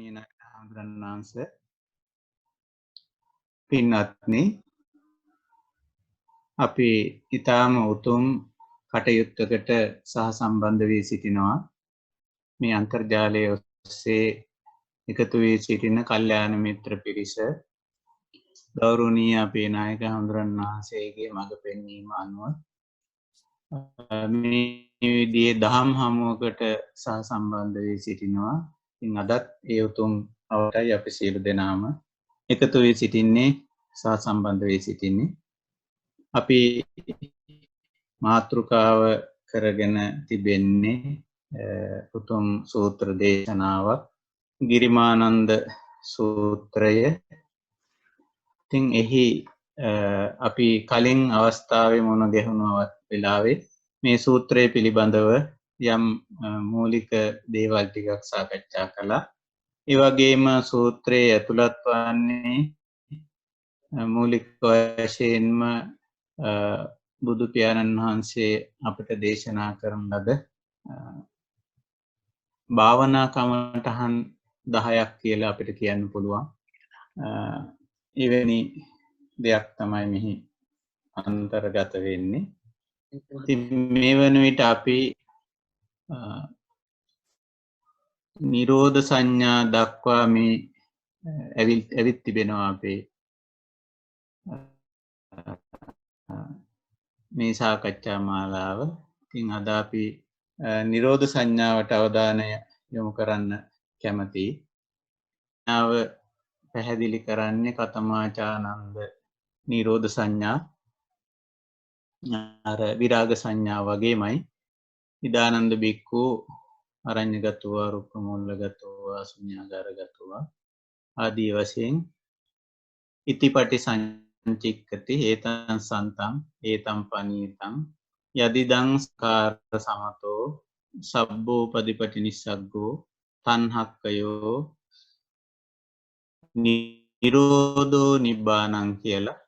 ගෞරවනීය හාමුදුරන් වහන්සේ පින්වත්නි අපි ඊටාම උතුම් කටයුත්තකට සහසම්බන්ධ වී සිටිනවා මේ අන්තර්ජාලය ඔස්සේ එකතු වී සිටින කල්යාණ මිත්‍ර පිරිස ගෞරවනීය අපේ නායක හාමුදුරන් වහන්සේගේ මඟ පෙන්වීම අනුව මේ විදිහේ දහම් හමුවකට සහසම්බන්ධ වී සිටිනවා. ඉතින් අදත් ඒ උතුම් අවටයි අපි සියලු දෙනාම එකතු වී සිටින්නේ සහසම්බන්ධ වී සිටින්නේ. අපි මාතෘකාව කරගෙන තිබෙන්නේ උතුම් සූත්‍ර දේශනාවක් ගිරිමානන්ද සූත්‍රය. ඉතින් එහි අපි කලින් අවස්ථාවේ මුණ ගැහුණු වෙලාවේ මේ සූත්‍රය පිළිබඳව යම් මූලික දේවල් ටිකක් සාකච්ඡා කළා. ඒ වගේම සූත්‍රයේ ඇතුළත් වන්නේ මූලික වශයෙන්ම බුදු පියාණන් වහන්සේ අපට දේශනා කරන ලද භාවනා කමටහන් 10ක් කියලා අපිට කියන්න පුළුවන්. එවැනි දෙයක් තමයි මෙහි අන්තර්ගත වෙන්නේ. ඉතින් මේ වන විට අපි නිරෝධ සංඥා දක්වා මේ ඇවිත් තිබෙනවා අපේ මේ සාකච්ඡා මාලාව. ඉතින් අද අපි නිරෝධ සංඥාවට අවධානය යොමු කරන්න කැමතියි. නාව පැහැදිලි කරන්නේ කතමාචානන්ද නිරෝධ සංඥා අර විරාග සංඥා වගේමයි. ඉදානන්ද බික්කු අරඤ්‍යගතවා රුක්කමූලගතවා ශුඤ්ඤාගාරගතවා ආදී වශයෙන් ඉතිපටි සංචික්කති ඒතං සන්තං ඒතං පනීතං යදිදං ස්කාර සමතෝ සබ්බෝ පදිපටි නිස්සග්ගෝ තණ්හක්කයෝ නිරෝධෝ නිබ්බානං කියලා.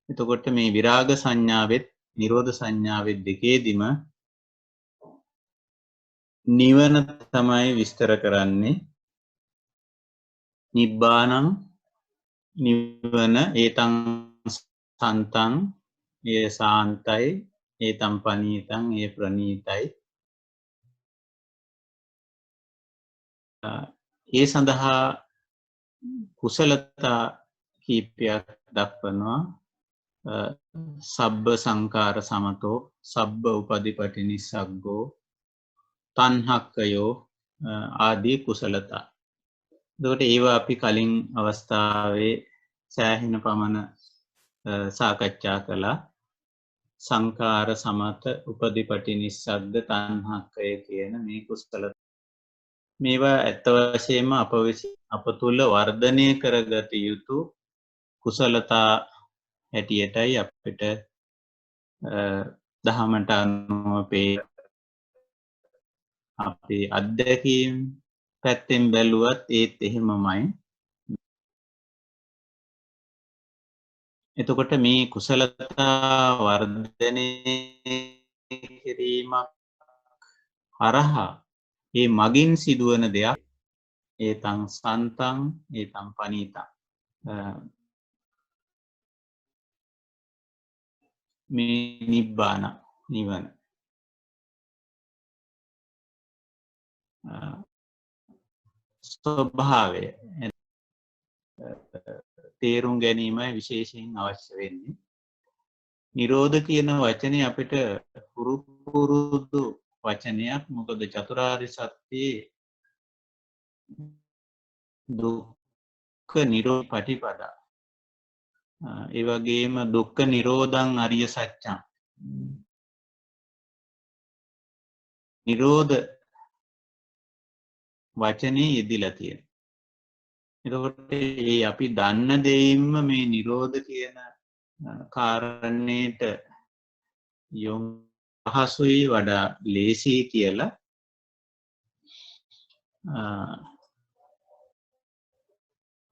එතකොට මේ විරාග සංඥාවෙත් නිරෝධ සංඥාවෙත් දෙකේදීම නිවන තමයි විස්තර කරන්නේ. නිබ්බානං නිවන ඒතං සන්තං ඒ සාන්තයි ඒතං පනීතං ඒ ප්‍රනීතයි. ඒ සඳහා කුසලතා කීපයක් දක්වනවා. සබ්බ සංකාර සමතෝ සබ්බ උපදිපටි නිස්සග්ගෝ තණ්හක්කයෝ ආදී කුසලතා. එතකොට ඒවා අපි කලින් අවස්ථාවේ සෑහෙන පමණ සාකච්ඡා කළා. සංකාර සමත උපදිපටි නිස්සග්ග තණ්හක්කය කියන මේ කුසලතා. මේවා ඇත්ත වශයෙන්ම අප තුළ වර්ධනය කරගත යුතු කුසලතා හැටියටයි අපිට දහමට අනුව අපේ අත්දැකීම් පැත්තෙන් බැලුවත් ඒත් එහෙමමයි. එතකොට මේ කුසලතා වර්ධනය කිරීමක් හරහා ඒ මගින් සිදුවන දෙයක් ඒතං සන්තං ඒතං පනීතං. මේ නිබ්බාන නිවන ස්වභාවය තේරුම් ගැනීමයි විශේෂයෙන් අවශ්‍ය වෙන්නේ. නිරෝධ කියන වචනේ අපිට පුරුදු වචනයක්. මොකද චතුරාර්ය සත්‍යයේ දුක්ඛ නිරෝධ පටිපදා ඒ වගේම දුක්ඛ නිරෝධං අරිය සත්‍යං නිරෝධ වචනේ යෙදිලා තියෙනවා. එතකොට ඒ අපි දන්න දෙයින්ම මේ නිරෝධ කියන කාරණේට යොමු පහසුයි වඩා ලේසි කියලා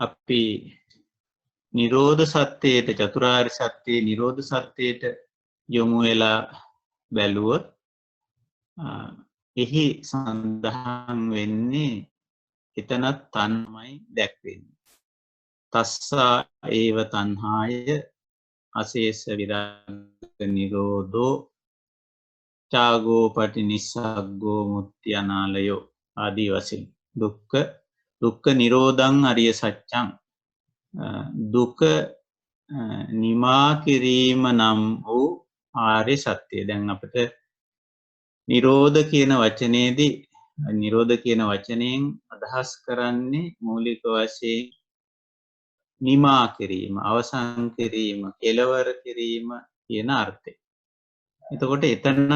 අපි නිරෝධ සත්‍යයට චතුරාර්ය සත්‍යයේ නිරෝධ සත්‍යයට යොමු වෙලා බැලුවොත් එහි සඳහන් වෙන්නේ එතනත් තණ්හාමයි දැක්වෙන්නේ. තස්සා ඒව තණ්හාය අශේෂ විරාග නිරෝධෝ චාගෝ පටිනිස්සග්ගෝ මුක්ති අනාලයෝ ආදී වශයෙන් දුක්ඛ නිරෝධං අරිය සත්‍යං දුක නිමා කිරීම නම් වූ ආර්ය සත්‍යය. දැන් අපට නිරෝධ කියන වචනයේදී නිරෝධ කියන වචනයෙන් අදහස් කරන්නේ මූලික වශයෙන් නිමා කිරීම, අවසන් කිරීම, කෙලවර කිරීම කියන අර්ථය. එතකොට එතනත්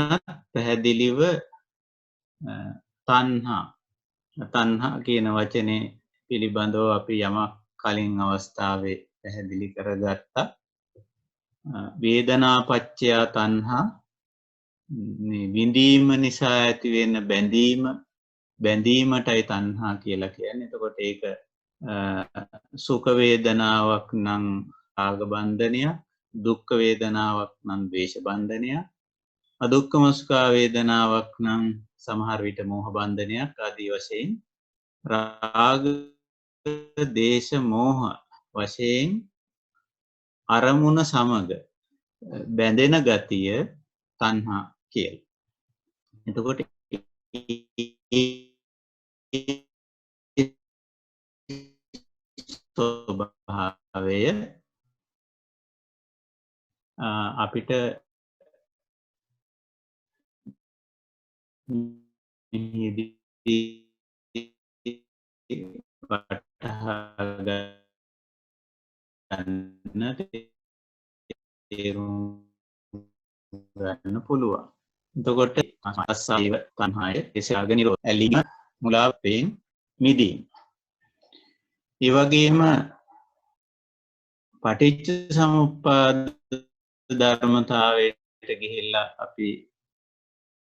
පැහැදිලිව තණ්හා කියන වචනේ පිළිබඳව අපි යමක් කලින් අවස්ථාවේ පැහැදිලි කරගත්තා. වේදනාපච්චයා තණ්හා විඳීම නිසා ඇතිවෙන බැඳීමටයි තණ්හා කියලා කියන්නේ. එතකොට ඒක සුඛ වේදනාවක් නම් රාග බන්ධනයක්, දුක්ඛ වේදනාවක් නම් ද්වේෂ බන්ධනයක්, අදුක්ඛම සුඛ වේදනාවක් නම් සමහර විට මෝහ බන්ධනයක් ආදී වශයෙන් රාග දේශ මෝහ වශයෙන් අරමුණ සමග බැඳෙන ගතිය තණ්හා කියලා. එතකොට ස්වභාවය අපිට තේරුම් ගන්න පුළුවන්. එතකොට අස්සාව තණ්හාය විරාග නිරෝධ ඇලීම මුලාවෙන් මිදීම. ඒ වගේම පටිච්ච සමුප්පාද ධර්මතාවයට ගිහිල්ලා අපි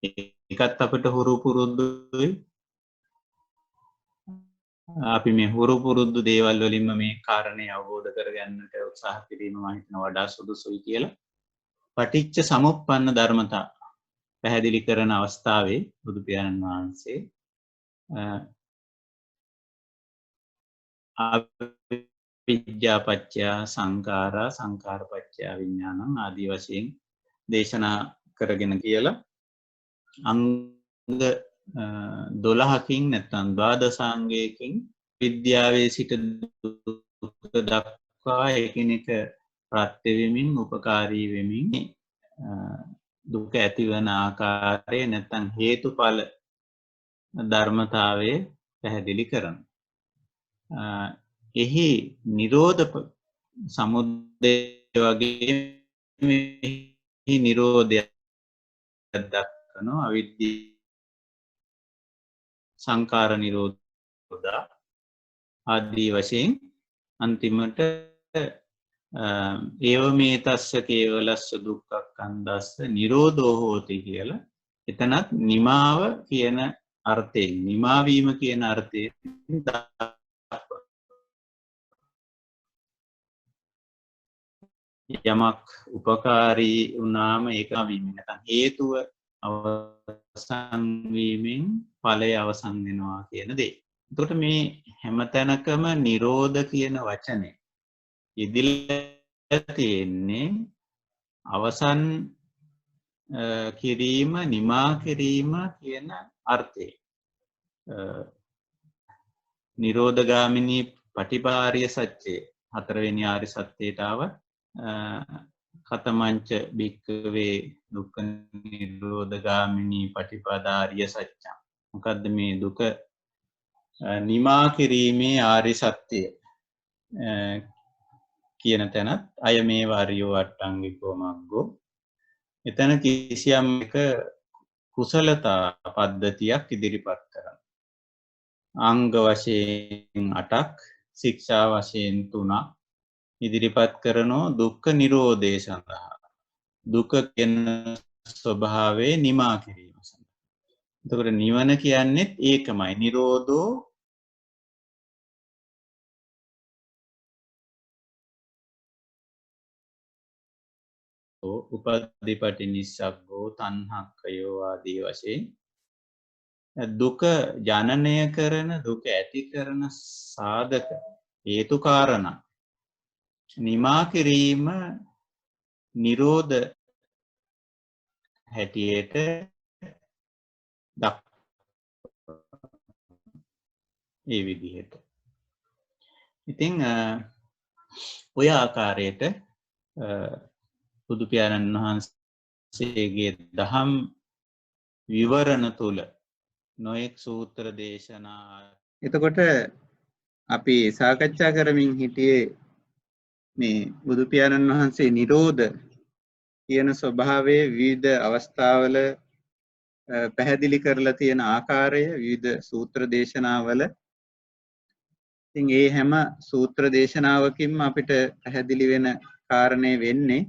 ඒකත් අපිට හුරු පුරුද්දුයි. අපි මේ හුරු පුරුද්දු දේවල් වලින්ම මේ කාරණේ අවබෝධ කරගන්නට උත්සාහ කිරීම මම හිතනවා වඩා සුදුසුයි කියලා. පටිච්ච සමුප්පන්න ධර්මතා පැහැදිලි කරන අවස්ථාවේ බුදු පියාණන් වහන්සේ අවිජ්ජාපච්චයා සංඛාරා සංඛාරපච්චයා විඥානං ආදී වශයෙන් දේශනා කරගෙන කියලා අංග 12කින් නැත්නම් ද්වාදසාංගයකින් විද්‍යාවේ සිට දුක දක්වා එකිනෙක ප්‍රත්‍ය වෙමින් උපකාරී වෙමින් දුක ඇතිවන ආකාරය නැත්නම් හේතුඵල ධර්මතාවය පැහැදිලි කරනවා. එහි නිරෝධ සමුදය වගේ නිරෝධය දක්වනවා. අවිද්‍යාව සංකාර නිරෝධා ආදී වශයෙන් අන්තිමට ඒව මේ තස්ස කේවලස්ස දුක්ඛක්ඛන්දස්ස නිරෝධෝ හෝති කියලා එතනත් නිමාව කියන අර්ථයෙන් නිමාවීම කියන අර්ථයෙන් යමක් උපකාරී වුණාම ඒක නැත්නම් හේතුව අවසන් වීමෙන් ඵලය අවසන් වෙනවා කියන දේ. එතකොට මේ හැමතැනකම නිරෝධ කියන වචනේ ඉදිරියට තියෙන්නේ අවසන් කිරීම නිමා කිරීම කියන අර්ථය. නිරෝධගාමිනී පටිපාරිය සත්‍යය හතරවෙනි ආර්ය සත්‍යයට ආව කතමංච භික්ඛවේ දුක්ඛ නිරෝධගාමිනී පටිපදාාරිය සත්‍යං. මොකද්ද මේ දුක නිමා කිරීමේ ආර්ය සත්‍යය කියන තැනත් අය මේ වරියෝ අට්ටංගිකෝ මග්ගෝ. එතන කිසියම් එක කුසලතා පද්ධතියක් ඉදිරිපත් කරනවා. අංග වශයෙන් 8ක් ශික්ෂා වශයෙන් 3ක් ඉදිරිපත් කරනෝ දුක්ඛ නිරෝධය සඳහා. දුක කියන ස්වභාවය නිමා කිරීම සඳහා. එතකොට නිවන කියන්නේත් ඒකමයි. නිරෝධෝ උපදීපටි නිස්සග්ගෝ තණ්හක්ඛයෝ ආදී වශයෙන් දුක ජනනය කරන දුක ඇති කරන සාධක හේතු කාරණා නිමා කිරීම නිරෝධ හැටියට දක් ඒ විදිහට. ඉතින් ඔය ආකාරයට බුදු පියාණන් වහන්සේගේ දහම් විවරණ තුල නොයෙක් සූත්‍ර දේශනා. එතකොට අපි සාකච්ඡා කරමින් හිටියේ මේ බුදු පියාණන් වහන්සේ නිරෝධ කියන ස්වභාවයේ විවිධ අවස්ථාවල පැහැදිලි කරලා තියෙන ආකාරය විවිධ සූත්‍ර දේශනාවල. ඉතින් ඒ හැම සූත්‍ර දේශනාවකින්ම අපිට පැහැදිලි වෙන කාරණේ වෙන්නේ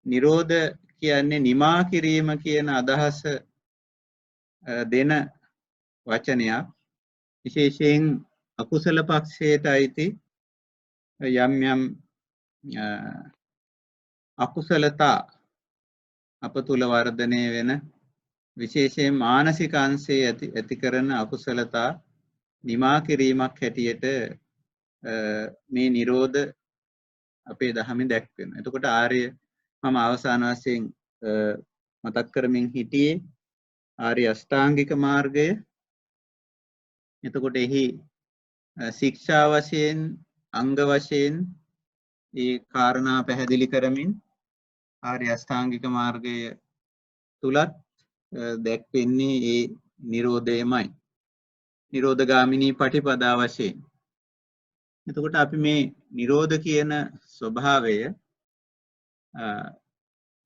නිරෝධ කියන්නේ නිමා කිරීම කියන අදහස දෙන වචනයක්. විශේෂයෙන් අකුසල පක්ෂයට අයිති යම් යම් අකුසලතා අප තුල වර්ධනය වෙන විශේෂයෙන් මානසික අංශයේ ඇති කරන අකුසලතා නිමා කිරීමක් හැටියට මේ නිරෝධ අපේ දහමේ දැක්වෙනවා. එතකොට ආර්ය මම අවසාන වශයෙන් මතක් කරමින් හිටියේ ආර්ය අෂ්ටාංගික මාර්ගය. එතකොට එහි ශික්ෂා වශයෙන් අංග වශයෙන් ඒ කාරණා පැහැදිලි කරමින් ආර්ය අෂ්ටාංගික මාර්ගය තුලත් දැක්වෙන්නේ ඒ නිරෝධයමයි. නිරෝධගාමිනී පටිපදා වශයෙන්. එතකොට අපි මේ නිරෝධ කියන ස්වභාවය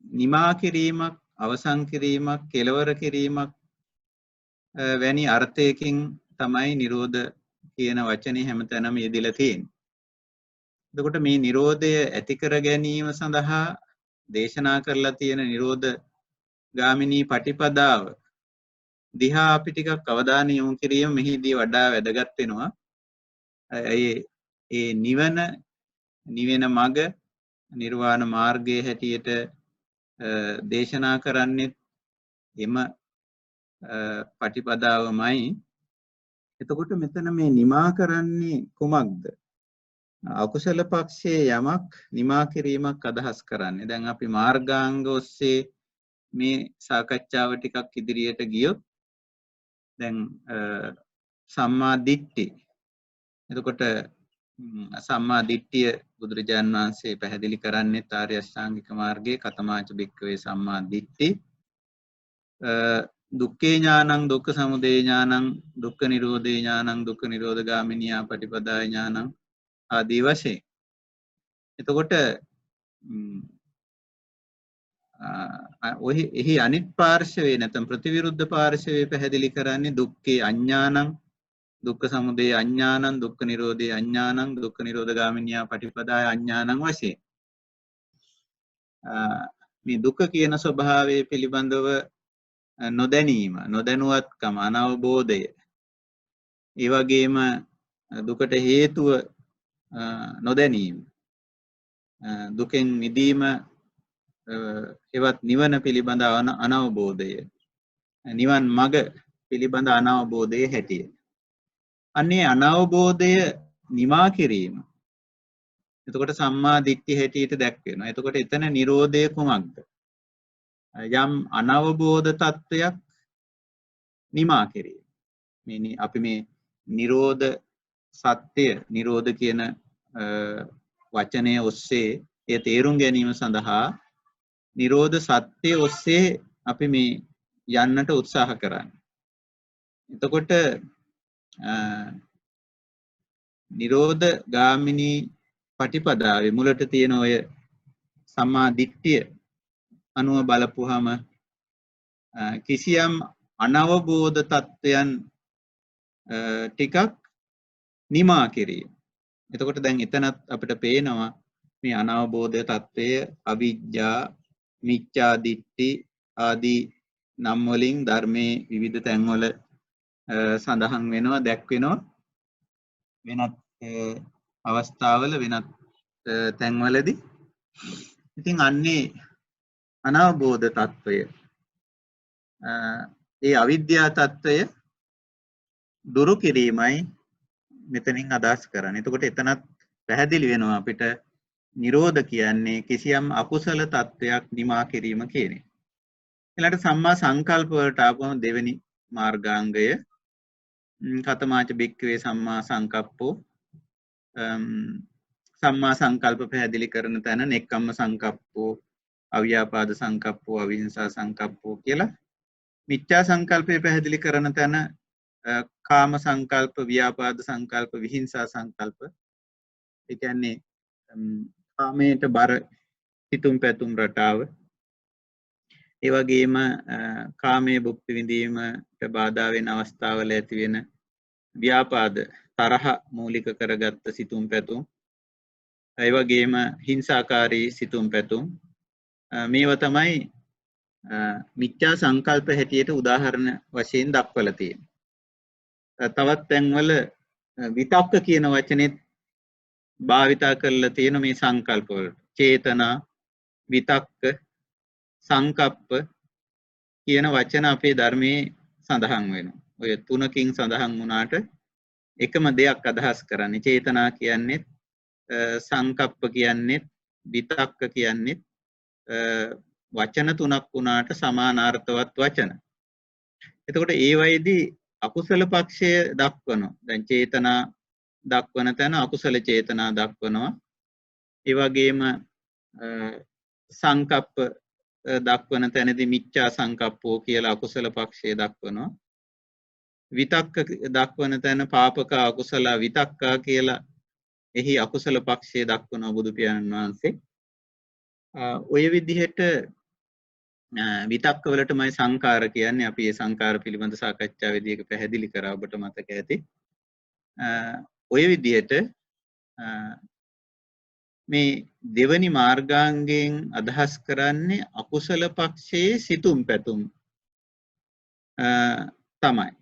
නිමා කිරීමක්, අවසන් කිරීමක්, කෙලවර කිරීමක් වැනි අර්ථයකින් තමයි නිරෝධ කියන වචනේ හැමතැනම යෙදিলা තියෙන්නේ. එතකොට මේ නිරෝධය ඇති කර ගැනීම සඳහා දේශනා කරලා තියෙන නිරෝධ ගාමිනී පටිපදාව දිහා අපි ටිකක් අවධානය යොමු කිරීම මෙහිදී වඩා වැදගත් වෙනවා. ඒ නිවෙන මඟ නිර්වාණ මාර්ගයේ හැටියට දේශනා කරන්නේ එම පටිපදාවමයි. එතකොට මෙතන මේ නිමා කරන්නේ කුමක්ද? අකුසල පක්ෂයේ යමක් නිමා කිරීමක් අදහස් කරන්නේ. දැන් අපි මාර්ගාංග ඔස්සේ මේ සාකච්ඡාව ටිකක් ඉදිරියට ගියොත් දැන් සම්මා දිට්ඨි. එතකොට සම්මා දිට්ඨිය බුදුරජාන් වහන්සේ පැහැදිලි කරන්නේ ආර්ය අෂ්ටාංගික මාර්ගයේ කතමාච බික්කවේ සම්මා දිට්ඨි. දුක්ඛේ ඥානං දුක්ඛ සමුදය ඥානං දුක්ඛ නිරෝධේ ඥානං දුක්ඛ නිරෝධගාමිනියා පටිපදාය ඥානං ආදී වශයෙන්. එතකොට එහි අනිත් පාර්ශවයේ නැත්නම් ප්‍රතිවිරුද්ධ පාර්ශවයේ පැහැදිලි කරන්නේ දුක්ඛේ අඥානං දුක්ඛ සමුදය අඥානං දුක්ඛ නිරෝධේ අඥානං දුක්ඛ නිරෝධගාමිනියා පටිපදාය අඥානං වශයෙන්. මේ දුක කියන ස්වභාවය පිළිබඳව නොදැනීම, නොදැනුවත්කම, අනවබෝධය, ඒ වගේම දුකට හේතුව නොදැනීම, දුකෙන් මිදීම එවත් නිවන පිළිබඳ අනවබෝධය, නිවන් මඟ පිළිබඳ අනවබෝධය හැටියට. අන්නේ අනවබෝධය නිමා කිරීම. එතකොට සම්මා දිට්ඨිය හැටියට දැක්වෙනවා. එතකොට එතන නිරෝධය කුමක්ද? යම් අනවබෝධ තත්වයක් නිමා කිරීම. මේ අපි මේ නිරෝධ සත්‍ය, නිරෝධ කියන වචනය ඔස්සේ ඒ තේරුම් ගැනීම සඳහා නිරෝධ සත්‍ය ඔස්සේ අපි මේ යන්නට උත්සාහ කරන්නේ. එතකොට නිරෝධ ගාමිනී පටිපදාවේ මුලට තියෙන ඔය සම්මා දිට්ඨිය අනුව බලපුවාම කිසියම් අනවබෝධ තත්වයන් ටිකක් නිමා කිරීම. එතකොට දැන් එතනත් අපිට පේනවා මේ අනවබෝධ තත්වය අවිජ්ජා, මිච්ඡා දිට්ඨි ආදී නම් වලින් ධර්මයේ විවිධ තැන්වල සඳහන් වෙනවා, දැක්වෙනවා. වෙනත් අවස්ථාවල වෙනත් තැන්වලදී. ඉතින් අන්නේ අනවබෝධ තත්වය ඒ අවිද්‍යා తত্ত্বය දුරු කිරීමයි මෙතනින් අදහස් කරන්නේ. එතකොට එතනත් පැහැදිලි වෙනවා අපිට නිරෝධ කියන්නේ කිසියම් අකුසල తত্ত্বයක් නිමා කිරීම කියන එක. ඊළඟට සම්මා සංකල්ප වලට ආපුවම දෙවෙනි මාර්ගාංගය කතමාච බික්කවේ සම්මා සංකප්පෝ සම්මා සංකල්ප පැහැදිලි කරන තැන නෙක්ඛම්ම සංකප්පෝ අව්‍යාපාද සංකප්පෝ අවිහිංසා සංකප්පෝ කියලා මිච්ඡා සංකල්පය පැහැදිලි කරන තැන කාම සංකල්ප ව්‍යාපාද සංකල්ප විහිංසා සංකල්ප ඒ කියන්නේ කාමයට බර හිතුම් පැතුම් රටාව ඒ වගේම කාමයේ භුක්ති විඳීමට බාධා වෙන අවස්ථාවල ඇති වෙන ව්‍යාපාද තරහ මූලික කරගත්ත සිතුම් පැතුම් ඒ වගේම හිංසාකාරී සිතුම් පැතුම් මේවා තමයි මිච්ඡා සංකල්ප හැටියට උදාහරණ වශයෙන් දක්වලා තියෙනවා. තවත් තැන්වල විතක්ක කියන වචනේත් භාවිතා කරලා තියෙන මේ සංකල්ප වල චේතනා විතක්ක සංකප්ප කියන වචන අපේ ධර්මයේ සඳහන් වෙනවා. ඔය තුනකින් සඳහන් වුණාට එකම දෙයක් අදහස් කරන්නේ චේතනා කියන්නේත් සංකප්ප කියන්නේත් විතක්ක කියන්නේත් වචන තුනක් වුණාට සමානාර්ථවත් වචන. එතකොට ඒ වයිදී අකුසල පක්ෂය දක්වනවා. දැන් චේතනා දක්වන තැන අකුසල චේතනා දක්වනවා. ඒ වගේම සංකප්ප දක්වන තැනදී මිච්ඡා සංකප්පෝ කියලා අකුසල පක්ෂය දක්වනවා. විතක්ක දක්වන තැන පාපක අකුසල විතක්කා කියලා එහි අකුසල පක්ෂය දක්වනවා බුදු පියාණන් වහන්සේ. ඔය විදිහට විතක්ක වලටමයි සංකාර කියන්නේ. අපි මේ සංකාර පිළිබඳ සාකච්ඡාවේදී ඒක පැහැදිලි කරා ඔබට මතක ඇති. ඔය විදිහට මේ දෙවනි මාර්ගාංගයෙන් අදහස් කරන්නේ අකුසල පක්ෂයේ සිතුම් පැතුම් තමයි.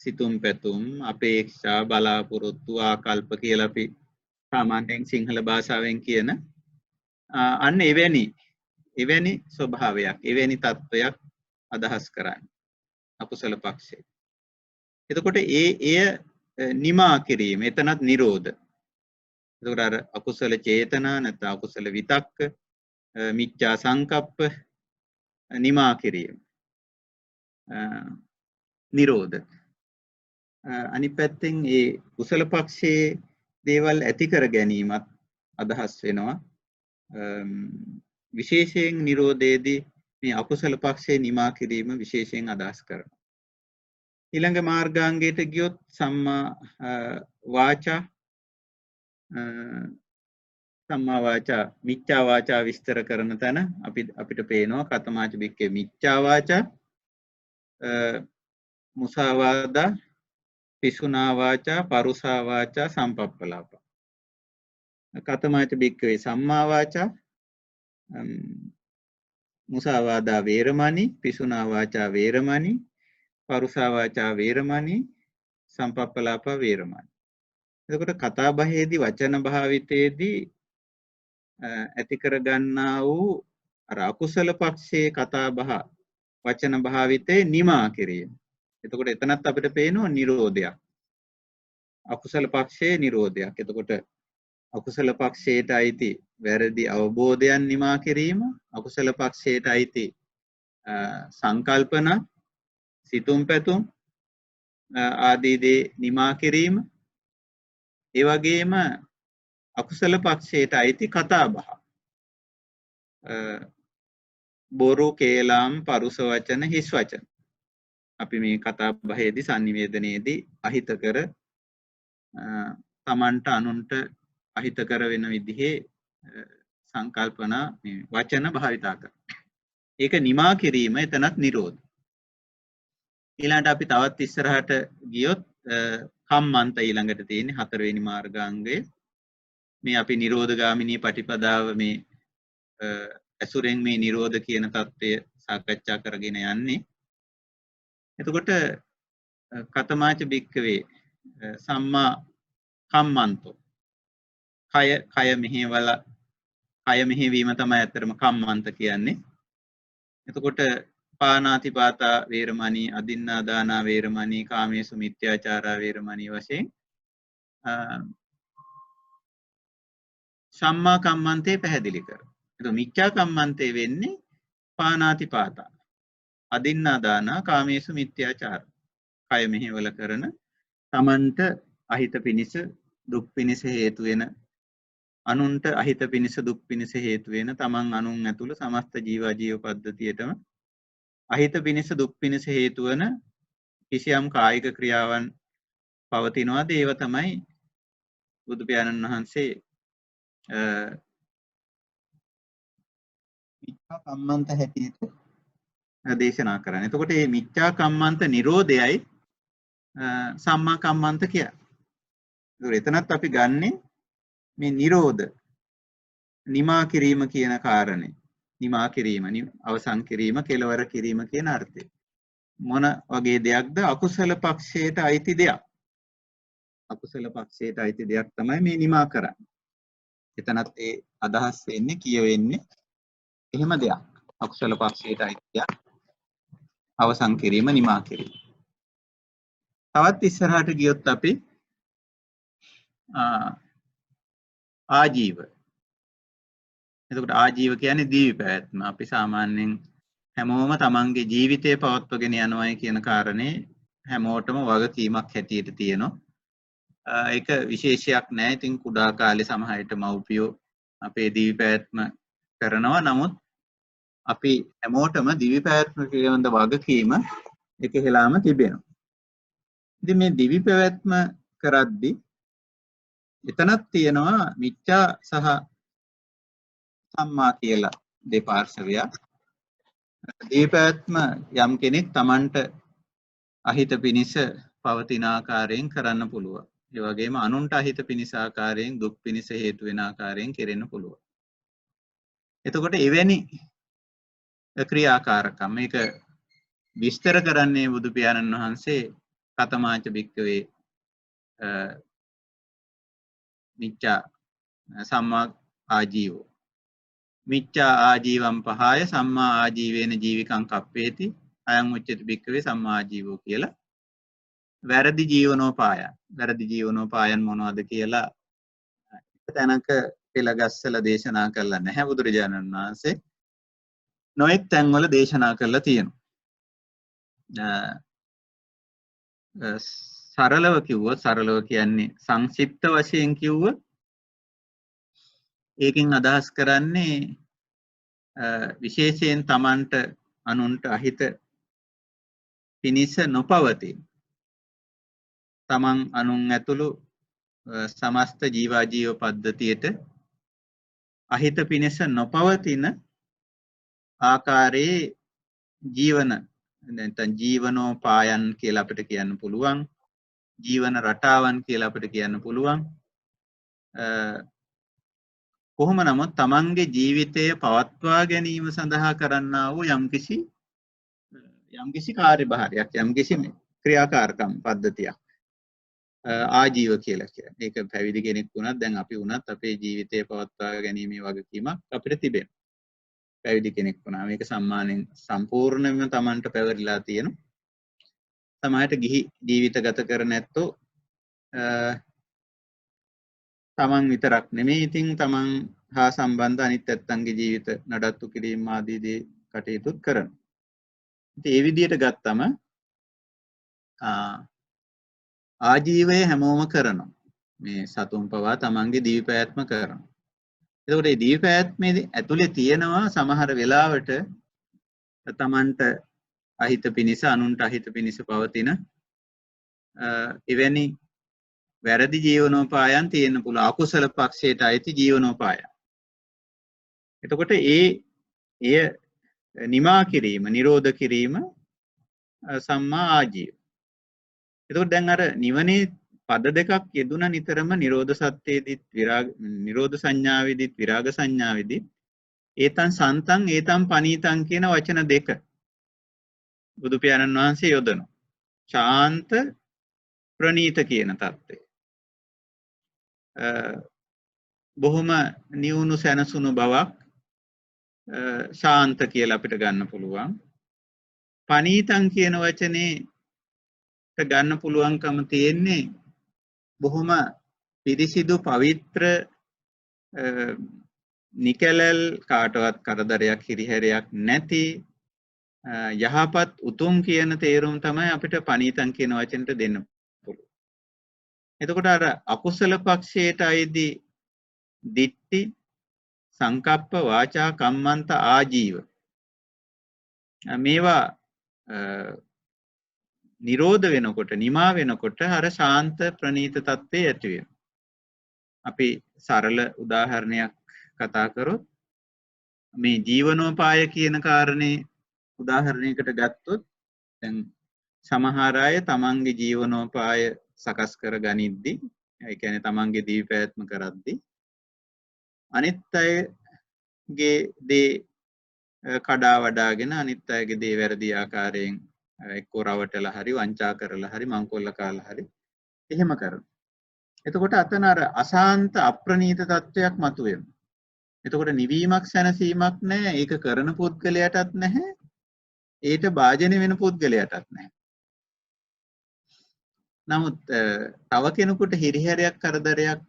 සිතුම් පැතුම් අපේක්ෂා බලාපොරොත්තු ආකල්ප කියලා අපි සාමාන්‍යයෙන් සිංහල භාෂාවෙන් කියන අන්න එවැනි ස්වභාවයක් එවැනි තත්වයක් අදහස් කරන්නේ අකුසල පක්ෂය. එතකොට එය නිමා කිරීම එතනත් නිරෝධ. එතකොට අර අකුසල චේතනා නැත්නම් අකුසල විතක්ක මිච්ඡා සංකප්ප නිමා කිරීම නිරෝධ. අනිත් පැත්තෙන් ඒ කුසල පක්ෂයේ දේවල් ඇති කර ගැනීමත් අදහස් වෙනවා. විශේෂයෙන් නිරෝධයේදී මේ අකුසල පක්ෂයේ නිමා කිරීම විශේෂයෙන් අදහස් කරනවා. ඊළඟ මාර්ගාංගයට ගියොත් සම්මා වාචා සම්මා වාචා මිච්ඡා වාචා විස්තර කරන තැන අපිට පේනවා කතමාච බික්කේ මිච්ඡා වාචා මුසාවාදා පිසුනා වාචා පරුසා වාචා සම්පප්පලාප. කතමාච බික්කේ සම්මා වාචා මුසාවාදා වේරමණී පිසුනා වාචා වේරමණී පරුසා වාචා වේරමණී සම්පප්පලාප වේරමණී. එතකොට කතා බහේදී වචන භාවිතයේදී ඇති කර ගන්නා වූ අර අකුසල පක්ෂයේ කතා බහ වචන භාවිතේ නිමා කිරීම. එතකොට එතනත් අපිට පේනවා නිරෝධයක්. අකුසල පක්ෂයේ නිරෝධයක්. එතකොට අකුසල පක්ෂයට අයිති වැරදි අවබෝධයන් නිමා කිරීම, අකුසල පක්ෂයට අයිති සංකල්පන, සිතුම් පැතුම් ආදී දේ නිමා කිරීම, ඒ වගේම අකුසල පක්ෂයට අයිති කතා බහ බොරු කේලම් පරුස වචන හිස් වචන අපි මේ කතා බහේදී sannivedanයේදී අහිතකර තමන්ට අනුන්ට අහිතකර වෙන විදිහේ සංකල්පනා මේ වචන භාවිතා කරනවා. ඒක නිමා කිරීම එතනත් නිරෝධ. ඊළඟට අපි තවත් ඉස්සරහට ගියොත් කම්මන්ත ඊළඟට තියෙන හතරවෙනි මාර්ගාංගය. මේ අපි නිරෝධගාමිනී පටිපදාව මේ අසුරෙන් මේ නිරෝධ කියන தত্ত্বය සාකච්ඡා කරගෙන යන්නේ. එතකොට කතමාච බික්කවේ සම්මා කම්මන්තෝ කය මෙහෙවල කය මෙහෙවීම තමයි අතරම කම්මන්ත කියන්නේ. එතකොට පානාතිපාතා වේරමණී අදින්නාදානා වේරමණී කාමේසු මිත්‍යාචාරා වේරමණී වශයෙන් සම්මා කම්මන්තේ පැහැදිලි කරනවා. එතකොට මිච්ඡා කම්මන්තේ වෙන්නේ පානාතිපාතා අදින්නාදානා කාමේසු මිත්‍යාචාර. කය මෙහෙවල කරන තමන්ට අහිත පිනිස දුක් පිනිස හේතු වෙන අනුන්ට අහිත පිනිස දුක් පිනිස හේතු වෙන තමන් අනුන් ඇතුළු සමස්ත ජීව පද්ධතියටම අහිත පිනිස දුක් පිනිස හේතු වන කිසියම් කායික ක්‍රියාවන් පවතිනවාද ඒව තමයි බුදු පියාණන් වහන්සේ මිච්ඡා කම්මන්ත හැටියට දේශනා කරන්නේ. එතකොට මේ මිච්ඡා කම්මන්ත නිරෝධයයි සම්මා කම්මන්ත කියන්නේ. එතනත් අපි ගන්නෙ මේ නිරෝධ නිමා කිරීම කියන කාරණේ. නිමා කිරීම, අවසන් කිරීම, කෙලවර කිරීම කියන අර්ථය. මොන වගේ දෙයක්ද? අකුසල පක්ෂයට අයිති දෙයක්. අකුසල පක්ෂයට අයිති දෙයක් තමයි මේ නිමා කරන්නේ. එතනත් ඒ අදහස් වෙන්නේ කියවෙන්නේ එහෙම දෙයක්. අකුසල පක්ෂයට අයිති දෙයක්. අවසන් කිරීම, නිමා කිරීම. තවත් ඉස්සරහට ගියොත් අපි ආජීව. එතකොට ආජීව කියන්නේ දිවි පැවැත්ම. අපි සාමාන්‍යයෙන් හැමෝම තමන්ගේ ජීවිතය පවත්වගෙන යනවායි කියන කාරණේ හැමෝටම වගකීමක් හැටියට තියෙනවා. ඒක විශේෂයක් නැහැ. ඉතින් කුඩා කාලේ සමහර විට මව්පියෝ අපේ දිවි පැවැත්ම කරනවා. නමුත් අපි හැමෝටම දිවි පැවැත්ම පිළිබඳ වගකීම එකහෙලාම තිබෙනවා. ඉතින් මේ දිවි පැවැත්ම කරද්දී එතනක් තියෙනවා මිච්ඡා සහ සම්මා කියලා දෙපාර්ශවයක්. දිවි පැවැත්ම යම් කෙනෙක් Tamanට අහිත පිනිස පවතින ආකාරයෙන් කරන්න පුළුවන්. ඒ වගේම අනුන්ට අහිත පිනිස ආකාරයෙන් දුක් පිනිස හේතු වෙන ආකාරයෙන් කෙරෙන්න පුළුවන්. එතකොට එවැනි ක්‍රියාකාරකම් මේක විස්තර කරන්නේ බුදු පියාණන් වහන්සේ කතමාච භික්ඛවේ මිච්ඡා සම්මා ආජීවෝ මිච්ඡා ආජීවම් පහය සම්මා ආජීවේන ජීවිකං කප්පේති අයං උච්චති භික්ඛවේ සම්මා ආජීවෝ කියලා වැරදි ජීවනෝපායන්. වැරදි ජීවනෝපායන් මොනවද කියලා තැනක පෙළගස්සලා දේශනා කරලා නැහැ බුදුරජාණන් වහන්සේ. නොඑක් තැන්වල දේශනා කරලා තියෙනවා. සරලව කිව්වොත්, සරලව කියන්නේ සංක්ෂිප්ත වශයෙන් කිව්වොත් ඒකෙන් අදහස් කරන්නේ විශේෂයෙන් Tamanට අනුන්ට අහිත පිනිස නොපවතින. Taman අනුන් ඇතුළු සමස්ත ජීව පද්ධතියට අහිත පිනිස නොපවතින ආකාරයේ ජීවන නැත්නම් ජීවනෝපායන් කියලා අපිට කියන්න පුළුවන්. ජීවන රටාවන් කියලා අපිට කියන්න පුළුවන්. කොහොම නමුත් තමන්ගේ ජීවිතය පවත්වා ගැනීම සඳහා කරන්නා වූ යම්කිසි කාර්යභාරයක්, යම්කිසි ක්‍රියාකාරකම් පද්ධතියක් ආජීව කියලා කියන්නේ. ඒක පැවිදි කෙනෙක් වුණත් දැන් අපි වුණත් අපේ ජීවිතය පවත්වා ගැනීමේ වගකීමක් අපිට තිබෙනවා. පැවිදි කෙනෙක් වුණා මේක සම්මානෙන් සම්පූර්ණයෙන්ම තමන්ට පැවරිලා තියෙනවා. සමහරට ගිහි ජීවිත ගත කරන ඇත්තෝ තමන් විතරක් නෙමෙයි ඉතින් තමන් හා සම්බන්ධ අනිත් ඇත්තන්ගේ ජීවිත නඩත්තු කිරීම ආදී දේ කටයුතුත් කරනවා. ඉතින් ඒ විදිහට ගත්තම ආජීවය හැමෝම කරනවා. මේ සතුන් පවා තමන්ගේ දිවි පැවැත්ම කරනවා. එතකොට මේ දිවි පැවැත්මේ ඇතුලේ තියෙනවා සමහර වෙලාවට තමන්ට අහිත පිනිස අනුන්ට අහිත පිනිස පවතින එවැනි වැරදි ජීවනෝපායන් තියෙන්න පුළුවන්. අකුසල පක්ෂයට අයිති ජීවනෝපායන්. එතකොට එය නිමා කිරීම, නිරෝධ කිරීම සම්මා ආජීව. එතකොට දැන් අර නිවනේ පද දෙකක් යෙදුන නිතරම නිරෝධ සත්‍යයේදීත් නිරෝධ සංඥාවේදීත් විරාග සංඥාවේදීත් ඒතං සන්තං ඒතං පනීතං කියන වචන දෙක බුදු පියාණන් වහන්සේ යොදනවා. ශාන්ත ප්‍රණීත කියන தත්ත්වය. බොහොම නිවුණු සැනසුණු බවක් ශාන්ත කියලා අපිට ගන්න පුළුවන්. පනීතං කියන වචනේට ගන්න පුළුවන්කම තියෙන්නේ බොහොම පිරිසිදු පවිත්‍ර නිකැලල් කාටවත් කරදරයක් හිරිහැරයක් නැති යහපත් උතුම් කියන තේරුම් තමයි අපිට පනීතං කියන වචනට දෙන්න පුළුවන්. එතකොට අර අකුසල පක්ෂයට අයිති දිට්ඨි සංකප්ප වාචා කම්මන්ත ආජීව මේවා නිරෝධ වෙනකොට නිමා වෙනකොට අර ශාන්ත ප්‍රණීත තත්ත්වයේ ඇති වෙනවා. අපි සරල උදාහරණයක් කතා කරොත් මේ ජීවනෝපාය කියන කාරණේ උදාහරණයකට ගත්තොත් දැන් සමහර අය තමන්ගේ ජීවනෝපාය සකස් කර ගනිද්දි ඒ කියන්නේ තමන්ගේ දීපෑත්ම කරද්දි අනිත් අයගේ දේ කඩා වඩාගෙන අනිත් අයගේ දේ වැරදි ආකාරයෙන් එක්කෝ රවටලා හරි වංචා කරලා හරි මංකොල්ල කාලා හරි එහෙම කරනවා. එතකොට අතන අර අසාන්ත අප්‍රණීත තත්වයක් මතුවෙනවා. එතකොට නිවීමක් සැනසීමක් නැහැ. ඒක කරන පුද්ගලයාටත් නැහැ. ඒට භාජනය වෙන පුද්ගලයාටත් නැහැ. නමුත් තව කෙනෙකුට හිරිහැරයක් කරදරයක්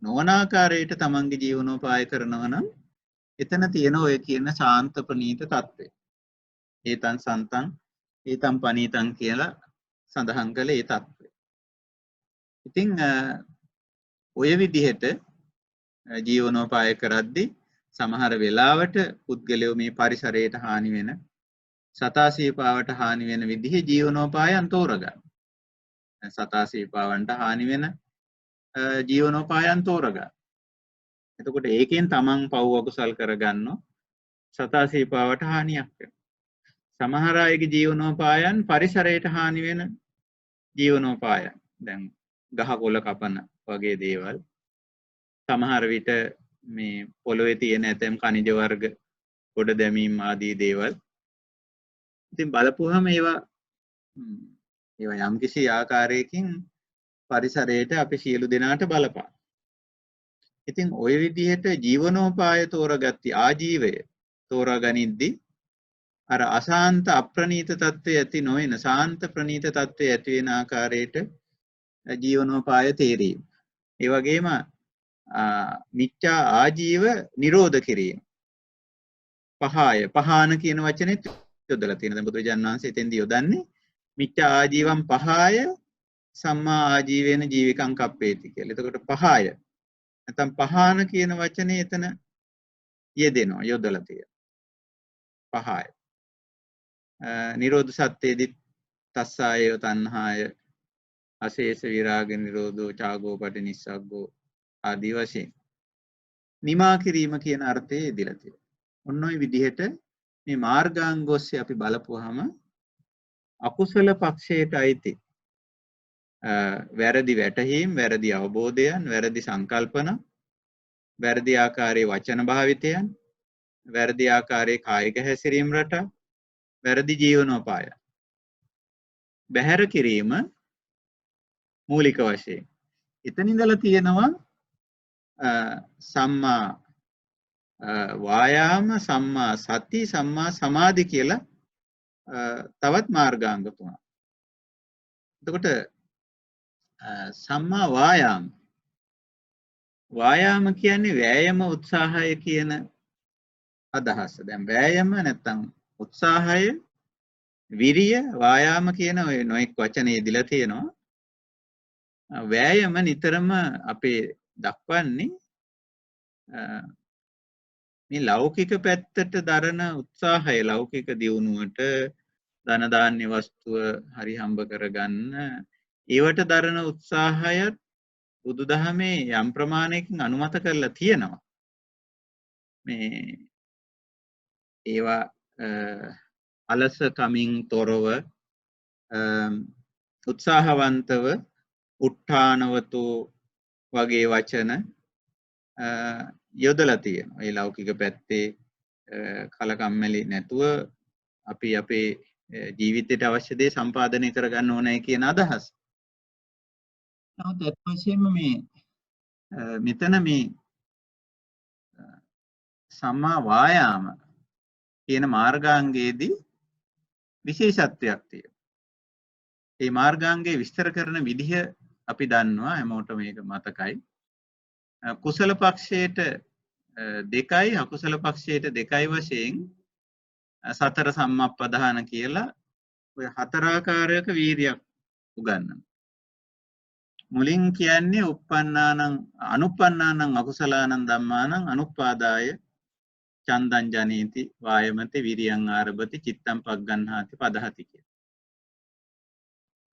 නොවන ආකාරයට තමන්ගේ ජීවනෝපාය කරනවා නම් එතන තියෙන ඔය කියන ශාන්ත ප්‍රණීත තත්ත්වය. ඒතං සන්තං ඒතං පනීතං කියලා සඳහන් කළ ඒ තත්ත්වය. ඉතින් ඔය විදිහට ජීවනෝපාය කරද්දී සමහර වෙලාවට පුද්ගලයෝ මේ පරිසරයට හානි වෙන සතා සීපාවට හානි වෙන විදිහේ ජීවනෝපායන් තෝරගන්න. සතා සීපාවන්ට හානි වෙන ජීවනෝපායන් තෝරගන්න. එතකොට ඒකෙන් තමන් පව් අකුසල් කරගන්නවා. සතා සීපාවට හානියක් වෙනවා. සමහර අයගේ ජීවනෝපායන් පරිසරයට හානි වෙන ජීවනෝපායන්. දැන් ගහකොළ කපන වගේ දේවල්. සමහර විට මේ පොළොවේ තියෙන ඇතැම් ඛනිජ වර්ග ගොඩ දැමීම් ආදී දේවල්. ඉතින් බලපුවහම ඒවා යම්කිසි ආකාරයකින් පරිසරයට අපි සියලු දෙනාට බලපාන. ඉතින් ওই විදිහට ජීවනෝපාය තෝරගත්ති ආජීවය තෝරාගනිද්දී අර අශාන්ත අප්‍රණීත තත්ත්වයේ ඇති නොවන ශාන්ත ප්‍රණීත තත්ත්වයේ ඇති වෙන ආකාරයට ජීවනෝපාය තේරීම. ඒ වගේම මිච්ඡා ආජීව නිරෝධ කිරීම. පහාය පහාන කියන වචනේත් යොදලා තියෙනවා. දැන් බුදුරජාණන් වහන්සේ එතෙන්දී යොදන්නේ මිච්ඡා ආජීවම් පහාය සම්මා ආජීවේන ජීවිකං කප්පේති කියලා. එතකොට පහාය නැත්නම් පහාන කියන වචනේ එතන යෙදෙනවා යොදලා තියෙනවා. පහාය නිරෝධ සත්‍යයේදී තස්සායව තණ්හාය අශේෂ විරාග නිරෝධෝ චාගෝ පටිනිස්සග්ගෝ ආදී වශයෙන් නිමා කිරීම කියන අර්ථයේ යෙදලා තියෙනවා. ඔන්න ඔය විදිහට මේ මාර්ගාංග ඔස්සේ අපි බලපුවාම අකුසල පක්ෂයට අයිති වැරදි වැටහීම්, වැරදි අවබෝධයන්, වැරදි සංකල්පන, වැරදි ආකාරයේ වචන භාවිතයන්, වැරදි ආකාරයේ කායික හැසිරීම රටා, වැරදි ජීවනෝපාය බැහැර කිරීම මූලික වශයෙන්. එතන ඉඳලා තියෙනවා සම්මා වායාම, සම්මා සති, සම්මා සමාධි කියලා තවත් මාර්ගාංග තුනක්. එතකොට සම්මා වායාම වායාම කියන්නේ වෑයම උත්සාහය කියන අදහස. දැන් වෑයම නැත්තම් උත්සාහය විරිය වායාම කියන ඔය නොඑක් වචන යෙදලා තියෙනවා. වෑයම නිතරම අපේ දක්වන්නේ මේ ලෞකික පැත්තට දරන උත්සාහය, ලෞකික දියුණුවට ධන දාන්‍ය වස්තුව හරි හම්බ කරගන්න ඒවට දරන උත්සාහයත් බුදුදහමේ යම් ප්‍රමාණයකින් අනුමත කරලා තියෙනවා. මේ ඒවා අලසකමින් තොරව උත්සාහවන්තව උත්ථානවතු වගේ වචන යොදලා තියෙනවා. ඒ ලෞකික පැත්තේ කලකම්මැලි නැතුව අපි අපේ ජීවිතයට අවශ්‍ය දේ සම්පාදනය කරගන්න ඕනේ කියන අදහස. නමුත් ඒත් වශයෙන්ම මේ මෙතන මේ සම්මා වායාම කියන මාර්ගාංගයේදී විශේෂත්වයක් තියෙනවා. මේ මාර්ගාංගයේ විස්තර කරන විදිහ අපි දන්නවා හැමෝටම මේක මතකයි. කුසල පක්ෂයට 2යි අකුසල පක්ෂයට 2යි වශයෙන් සතර සම්මප්පදාන කියලා ඔය 4 ආකාරයක වීරියක් උගන්වනවා. මුලින් කියන්නේ අනුප්පන්නානං අකුසලානං ධම්මානං අනුපාදාය චන්දං ජනේති වායමති විරියං ආරභති චිත්තං පග්ගණ්හාති පදහති කිය.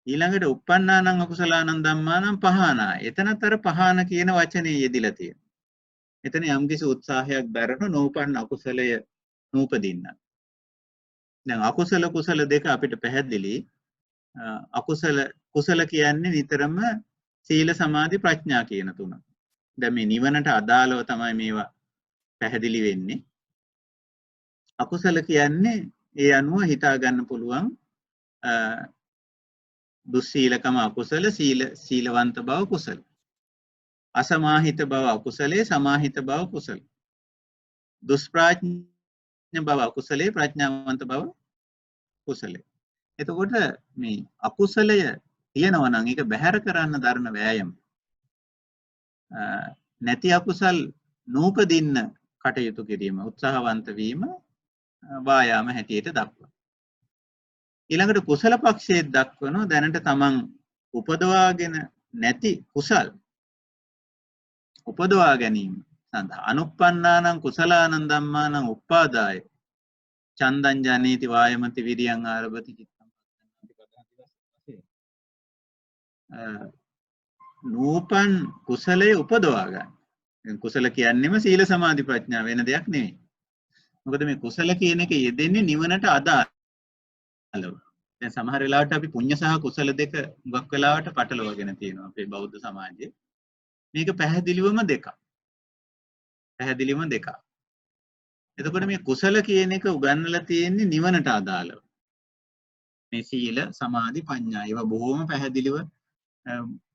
ඊළඟට උප්පන්නානං අකුසලානං ධම්මානං පහානා. එතනතර පහාන කියන වචනේ යෙදිලා තියෙනවා. එතන යම්කිසි උත්සාහයක් දරන නූපන් අකුසලය නූපදින්න. දැන් අකුසල කුසල දෙක අපිට පැහැදිලි. කුසල කියන්නේ නිතරම සීල සමාධි ප්‍රඥා කියන තුන. දැන් මේ නිවනට අදාළව තමයි මේවා පැහැදිලි වෙන්නේ. අකුසල කියන්නේ ඒ අනුව හිතා ගන්න පුළුවන් දුස්සීලකම අකුසල, සීලවන්ත බව කුසල. අසමාහිත බව අකුසලේ, සමාහිත බව කුසල. දුෂ්ප්‍රඥ බව අකුසලේ, ප්‍රඥාවන්ත බව කුසලේ. එතකොට මේ අකුසලය තියෙනවා නම් ඒක බැහැර කරන්න දරන වෑයම. නැති අකුසල් නූපදින්න කටයුතු කිරීම, උත්සාහවන්ත වීම වායාම හැටියට දක්වනවා. ඊළඟට කුසල පක්ෂයේ දක්වනවා දැනට තමන් උපදවාගෙන නැති කුසල් උපදවා ගැනීම සඳහා අනුප්පන්නානං කුසලානං ධම්මානං උප්පාදාය චන්දං ජනේති වායමති විරියං ආරභති චිත්තං පග්ගණ්හාති. නූපන් කුසලයේ උපදවා ගන්න. කුසල කියන්නේම සීල සමාධි ප්‍රඥා වෙන දෙයක් නෙවෙයි. මොකද මේ කුසල කියන එක යෙදෙන්නේ නිවනට අදාළව. දැන් සමහර වෙලාවට අපි පුණ්‍ය සහ කුසල දෙක මුගක් වෙලාවට පටලවාගෙන තියෙනවා අපේ බෞද්ධ සමාජයේ. මේක පැහැදිලිවම දෙකක්. එතකොට මේ කුසල කියන එක උගන්වලා තියෙන්නේ නිවනට අදාළව. මේ සීල සමාධි ප්‍රඥා ඒවා බොහොම පැහැදිලිව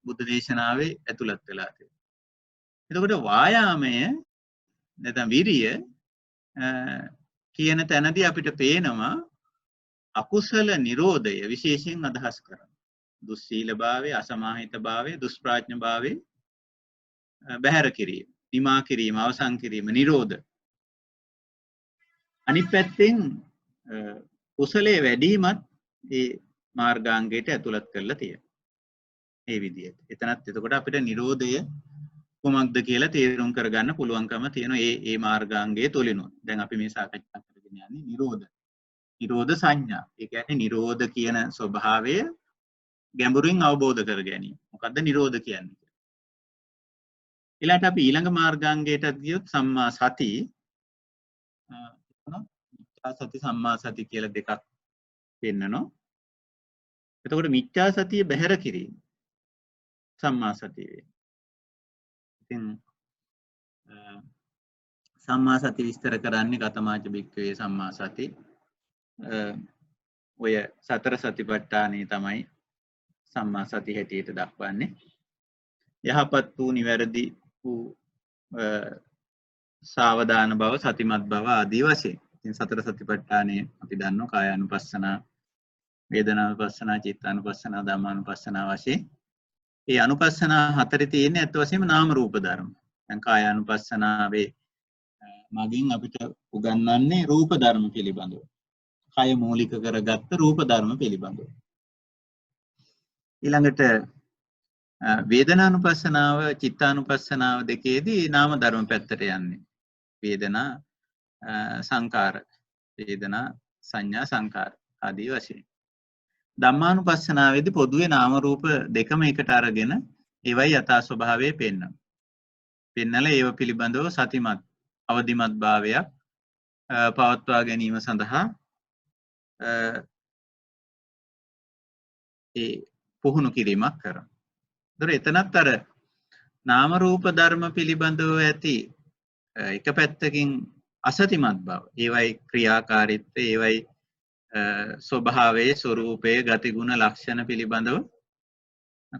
බුද්ධ දේශනාවේ ඇතුළත් වෙලා තියෙනවා. එතකොට වායාමය නැත්නම් විරිය කියන තැනදී අපිට පේනවා අකුසල නිරෝධය විශේෂයෙන් අදහස් කරනවා. දුස්සීල භාවය, අසමාහිත භාවය, දුෂ්ප්‍රඥ භාවය බැහැර කිරීම, නිමා කිරීම, අවසන් කිරීම, නිරෝධ. අනිත් පැත්තෙන් කුසලයේ වැඩිමත් ඒ මාර්ගාංගයට ඇතුළත් කරලා තියෙනවා. මේ විදිහට. එතනත් එතකොට අපිට නිරෝධය කොමක්ද කියලා තේරුම් කරගන්න පුළුවන්කම තියෙනවා ඒ මාර්ගාංගයේ තුලිනුත්. දැන් අපි මේ සාකච්ඡා කරගෙන යන්නේ නිරෝධ සංඥා. ඒ කියන්නේ නිරෝධ කියන ස්වභාවය ගැඹුරින් අවබෝධ කර ගැනීම. මොකද්ද නිරෝධ කියන්නේ? ඊළඟට අපි ඊළඟ මාර්ගාංගයට ගියොත් සම්මා සති මිත්‍යා සති සම්මා සති කියලා දෙකක් පෙන්නනවා. එතකොට මිත්‍යා සතිය බැහැර කිරීම සම්මා සතිය වේ. ඉතින් සම්මා සති විස්තර කරන්නේ කතමාච බික්කවේ සම්මා සති. ඔය සතර සතිපට්ඨානෙ තමයි සම්මා සති හැටියට දක්වන්නේ. යහපත් වූ නිවැරදි වූ සාවධාන බව, සතිමත් බව ආදී වශයෙන්. ඉතින් සතර සතිපට්ඨානෙ අපි දන්නවා කායානුපස්සනා, වේදනානුපස්සනා, චිත්තානුපස්සනා, ධම්මානුපස්සනා වශයෙන්. ඒ අනුපස්සනා හතරේ තියෙන්නේ අත් වශයෙන්ම නාම රූප ධර්ම. දැන් කායානුපස්සනාවේ මගින් අපිට උගන්වන්නේ රූප ධර්ම පිළිබඳව. කය මූලික කරගත්ත රූප ධර්ම පිළිබඳව. ඊළඟට වේදනානුපස්සනාව, චිත්තානුපස්සනාව දෙකේදී නාම ධර්ම පැත්තට යන්නේ. වේදනා සංකාර, වේදනා සංඥා සංකාර ආදී වශයෙන්. ධම්මානුපස්සනාවේදී පොදුවේ නාම රූප දෙකම එකට අරගෙන ඒවයි යථා ස්වභාවය පෙන්නලා ඒව පිළිබඳව සතිමත් අවදිමත් භාවයක් පවත්වා ගැනීම සඳහා ඒ පුහුණු කිරීමක් කරනවා. ඒතර එතනත් අර නාම රූප ධර්ම පිළිබඳව ඇති එක පැත්තකින් අසතිමත් බව, ඒවයි ක්‍රියාකාරීත්වය, ඒවයි ස්වභාවයේ ස්වરૂපයේ ගතිගුණ ලක්ෂණ පිළිබඳව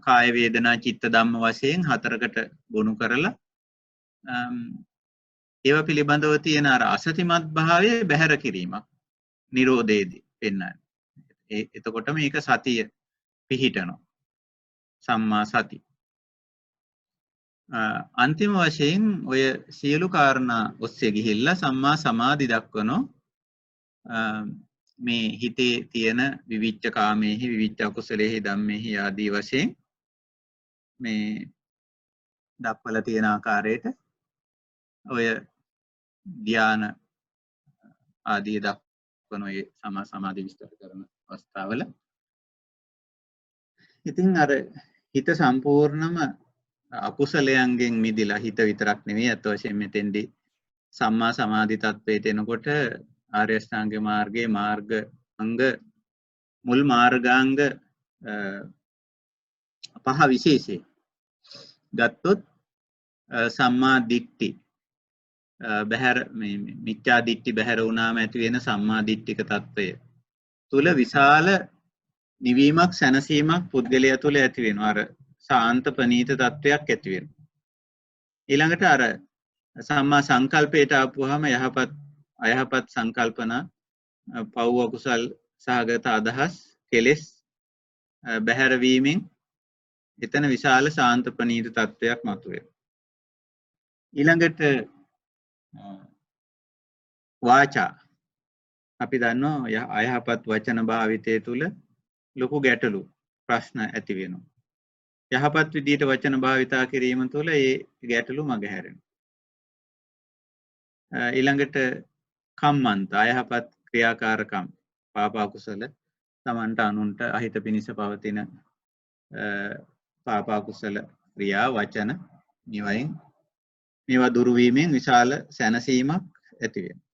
කාය වේදනා චිත්ත ධම්ම වශයෙන් හතරකට ගොනු කරලා ඒව පිළිබඳව තියෙන අර අසතිමත් භාවයේ බැහැර කිරීමක් නිරෝධයේදී පෙන්වන්නේ. එතකොට මේක සතිය පිහිටනවා. සම්මා සති. අන්තිම වශයෙන් ඔය සියලු කාරණා ඔස්සේ ගිහිල්ලා සම්මා සමාධි දක්වනෝ මේ හිතේ තියෙන විවිච්ච කාමේහි විවිච්ච අකුසලේහි ධම්මේහි ආදී වශයෙන් මේ දක්වලා තියෙන ආකාරයට ඔය ධ්‍යාන ආදී දක්වන ඔය සම්මා සමාධි විස්තර කරන අවස්ථාවල ඉතින් අර හිත සම්පූර්ණම අකුසලයන්ගෙන් මිදිලා හිත විතරක් නෙවෙයි අත් වශයෙන් මෙතෙන්දී සම්මා සමාධි තත්වයට එනකොට ආර්ය අෂ්ටාංග මාර්ගයේ මාර්ග අංග මුල් මාර්ගාංග පහ විශේෂයෙන් ගත්තොත් සම්මා දිට්ඨි බහැර මිච්ඡා දිට්ඨි බහැර වුණාම ඇති වෙන සම්මා දිට්ඨික తত্ত্বය තුල විශාල නිවීමක් සැනසීමක් පුද්ගලයා තුල ඇති වෙනවා. අර සාන්ත ප්‍රණීත තත්වයක් ඇති වෙනවා. ඊළඟට අර සම්මා සංකල්පයට ආපුවාම යහපත් අයහපත් සංකල්පනා පව් අකුසල් සහගත අදහස් කෙලෙස් බැහැර වීමෙන් එතන විශාල ශාන්ත ප්‍රණීත තත්වයක් මතුවෙනවා. ඊළඟට වාචා අපි දන්නවා අයහපත් වචන භාවිතය තුල ලොකු ගැටලු ප්‍රශ්න ඇති වෙනවා. යහපත් විදියට වචන භාවිතා කිරීම තුළ ඒ ගැටලු මගහැරෙනවා. ඊළඟට කම්මන්ත අයහපත් ක්‍රියාකාරකම් පාප අකුසල තමන්ට අනුන්ට අහිත පිණිස පවතින පාප අකුසල ක්‍රියා වචන මේවා දුරු වීමෙන් විශාල සැනසීමක් ඇති වෙනවා.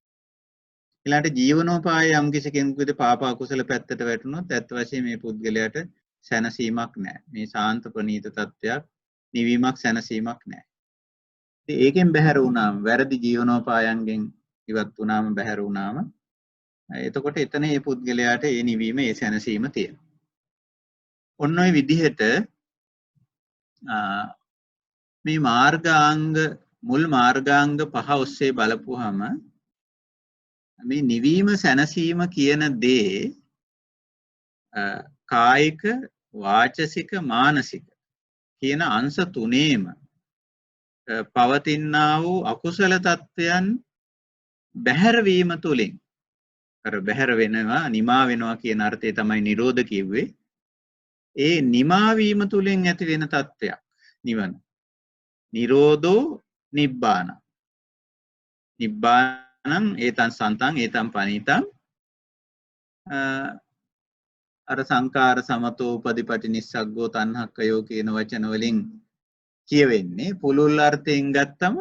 ඊළඟට ජීවනෝපාය යම් කිසි කෙනෙකුට පාප අකුසල පැත්තට වැටුණොත් ඇත්ත වශයෙන්ම මේ පුද්ගලයාට සැනසීමක් නැහැ. මේ ශාන්ත ප්‍රණීත තත්ත්වයක් නිවීමක් සැනසීමක් නැහැ. ඉතින් ඒකෙන් බැහැර වුණාම වැරදි ජීවනෝපායන්ගෙන් ඉවත් වුණාම බැහැර වුණාම එතකොට එතන මේ පුද්ගලයාට ඒ නිවීම ඒ සැනසීම තියෙනවා. ඔන්න ඔය විදිහට මේ මාර්ගාංග මුල් මාර්ගාංග පහ ඔස්සේ බලපුවාම මේ නිවීම සැනසීම කියන දේ කායික වාචසික මානසික කියන අංශ තුනේම පවතිනා වූ අකුසල තත්වයන් බැහැරවීම තුලින් අර බැහැර වෙනවා නිමා වෙනවා කියන අර්ථය තමයි නිරෝධ කිව්වේ. ඒ නිමා වීම තුලින් ඇති වෙන තත්වයක් නිවන. නිරෝධෝ නිබ්බාන. නිබ්බානං ඒතං සන්තං ඒතං පනීතං අර සංකාර සමතෝ උපදිපටි නිස්සග්ගෝ තණ්හක්කයෝ කියන වචන වලින් කියවෙන්නේ පුළුල් අර්ථයෙන් ගත්තම